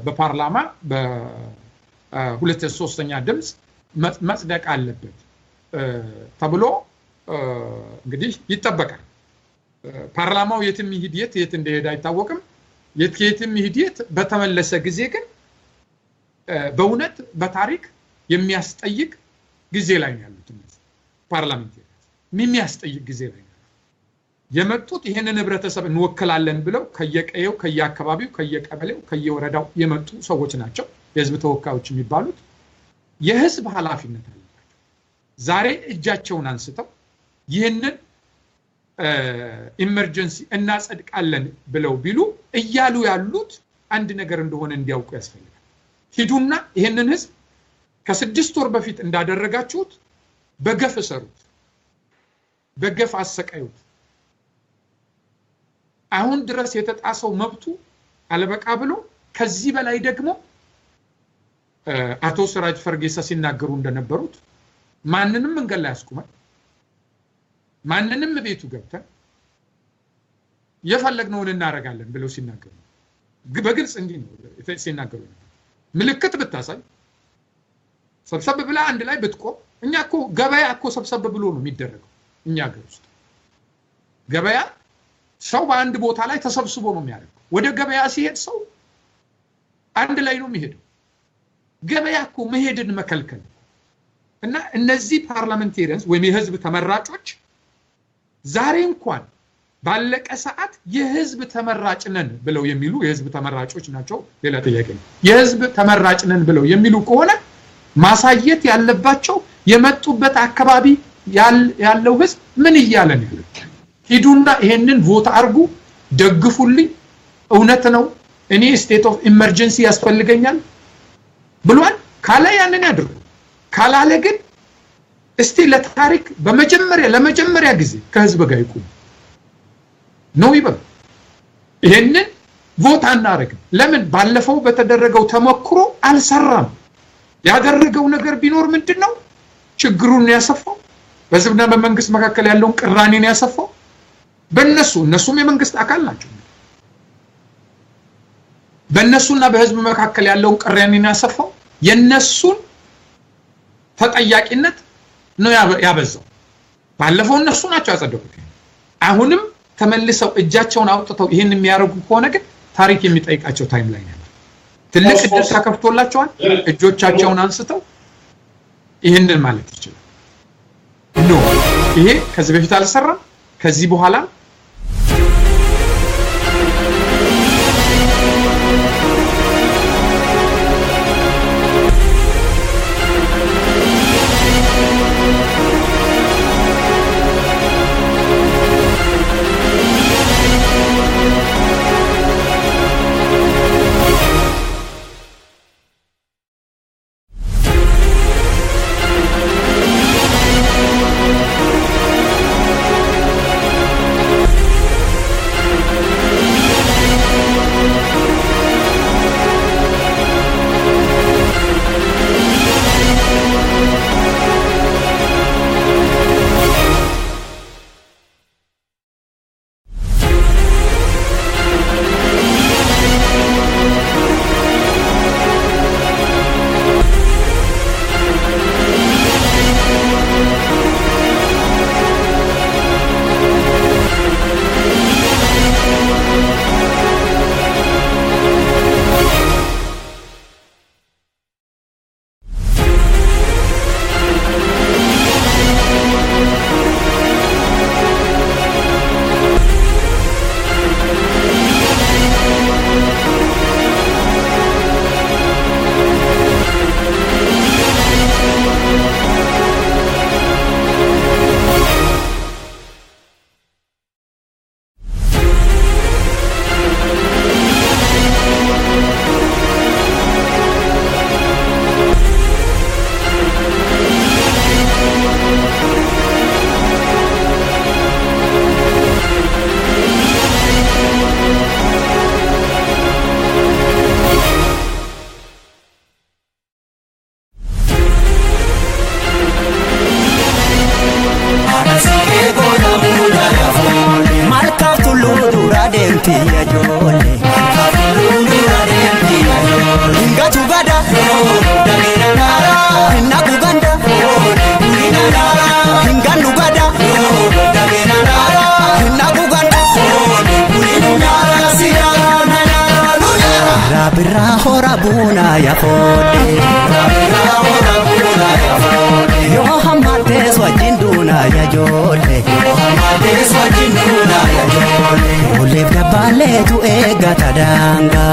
በፓርላማ በ2/3 ድምጽ መጽደቅ አለበት ተብሎ እንግዲህ ይጠበቃል። ፓርላማው የትም ይሄድ የት እንደሄደ አይታወቅም። የትም ይሄድ በተመለሰ ጊዜ ግን በእውነት በታሪክ የሚያስጠይቅ ጊዜ ላይ ነው ያሉት እነዚህ ፓርላሜንታሪያንስ። የሚያስጠይቅ ጊዜ ላይ ነው የመጡት። ይሄንን ህብረተሰብ እንወክላለን ብለው ከየቀየው ከየአካባቢው ከየቀበሌው ከየወረዳው የመጡ ሰዎች ናቸው የህዝብ ተወካዮች የሚባሉት። የህዝብ ኃላፊነት አለባቸው። ዛሬ እጃቸውን አንስተው ይሄንን ኢመርጀንሲ እናጸድቃለን ብለው ቢሉ እያሉ ያሉት አንድ ነገር እንደሆነ እንዲያውቁ ያስፈልጋል። ሂዱና ይሄንን ህዝብ ከ6 ወር በፊት እንዳደረጋችሁት በገፍ ሰሩት፣ በገፍ አሰቃዩት። አሁን ድረስ የተጣሰው መብቱ አለበቃ ብሎ ከዚህ በላይ ደግሞ አቶ ስራጅ ፈርጌሳ ሲናገሩ እንደነበሩት ማንንም መንገድ ላይ ያስቆመ ማንንም ቤቱ ገብተን የፈለግነውን እናረጋለን ብለው ሲናገሩ በግልጽ እንዲህ ነው ሲናገሩ። ምልክት ብታሳይ ሰብሰብ ብላ አንድ ላይ ብትቆም እኛ እኮ ገበያ እኮ ሰብሰብ ብሎ ነው የሚደረገው። እኛ ሀገር ውስጥ ገበያ ሰው በአንድ ቦታ ላይ ተሰብስቦ ነው የሚያደርገው። ወደ ገበያ ሲሄድ ሰው አንድ ላይ ነው የሚሄደው። ገበያ እኮ መሄድን መከልከል እና እነዚህ ፓርላሜንታሪያንስ ወይም የህዝብ ተመራጮች ዛሬ እንኳን ባለቀ ሰዓት የህዝብ ተመራጭ ነን ብለው የሚሉ የህዝብ ተመራጮች ናቸው ሌላ ጥያቄ ነው የህዝብ ተመራጭ ነን ብለው የሚሉ ከሆነ ማሳየት ያለባቸው የመጡበት አካባቢ ያለው ህዝብ ምን ይያለ ነው ሂዱና ይሄንን ቮት አርጉ ደግፉልኝ እውነት ነው እኔ ስቴት ኦፍ ኢመርጀንሲ ያስፈልገኛል ብሏል ካለ ያንን ያድርጉ ካላለ ግን እስቲ ለታሪክ ለመጀመሪያ ጊዜ ከህዝብ ጋር ይቆም ነው ይበል ይሄንን ቮት አናረግ ለምን ባለፈው በተደረገው ተመክሮ አልሰራም ያደረገው ነገር ቢኖር ምንድነው ችግሩን ያሰፋው በህዝብና በመንግስት መካከል ያለውን ቅራኔን ያሰፋው እነሱም የመንግስት አካል ናቸው በእነሱና በህዝብ መካከል ያለውን ቅራኔን ያሰፋው የነሱን ተጠያቂነት ነው ያበዛው ባለፈው እነሱ ናቸው ያጸደቁት አሁንም ተመልሰው እጃቸውን አውጥተው ይሄን የሚያረጉ ከሆነ ግን ታሪክ የሚጠይቃቸው ታይም ላይ ነው ትልቅ እድል ተከፍቶላቸዋል እጆቻቸውን አንስተው ይሄንን ማለት ይችላል ይሄ ከዚህ በፊት አልሰራም ከዚህ በኋላ Rabuna ya fode yo hamate swajinduna ya jole ole gabale tu ega tadanga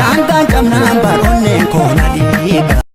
danga jamna baronne kona diga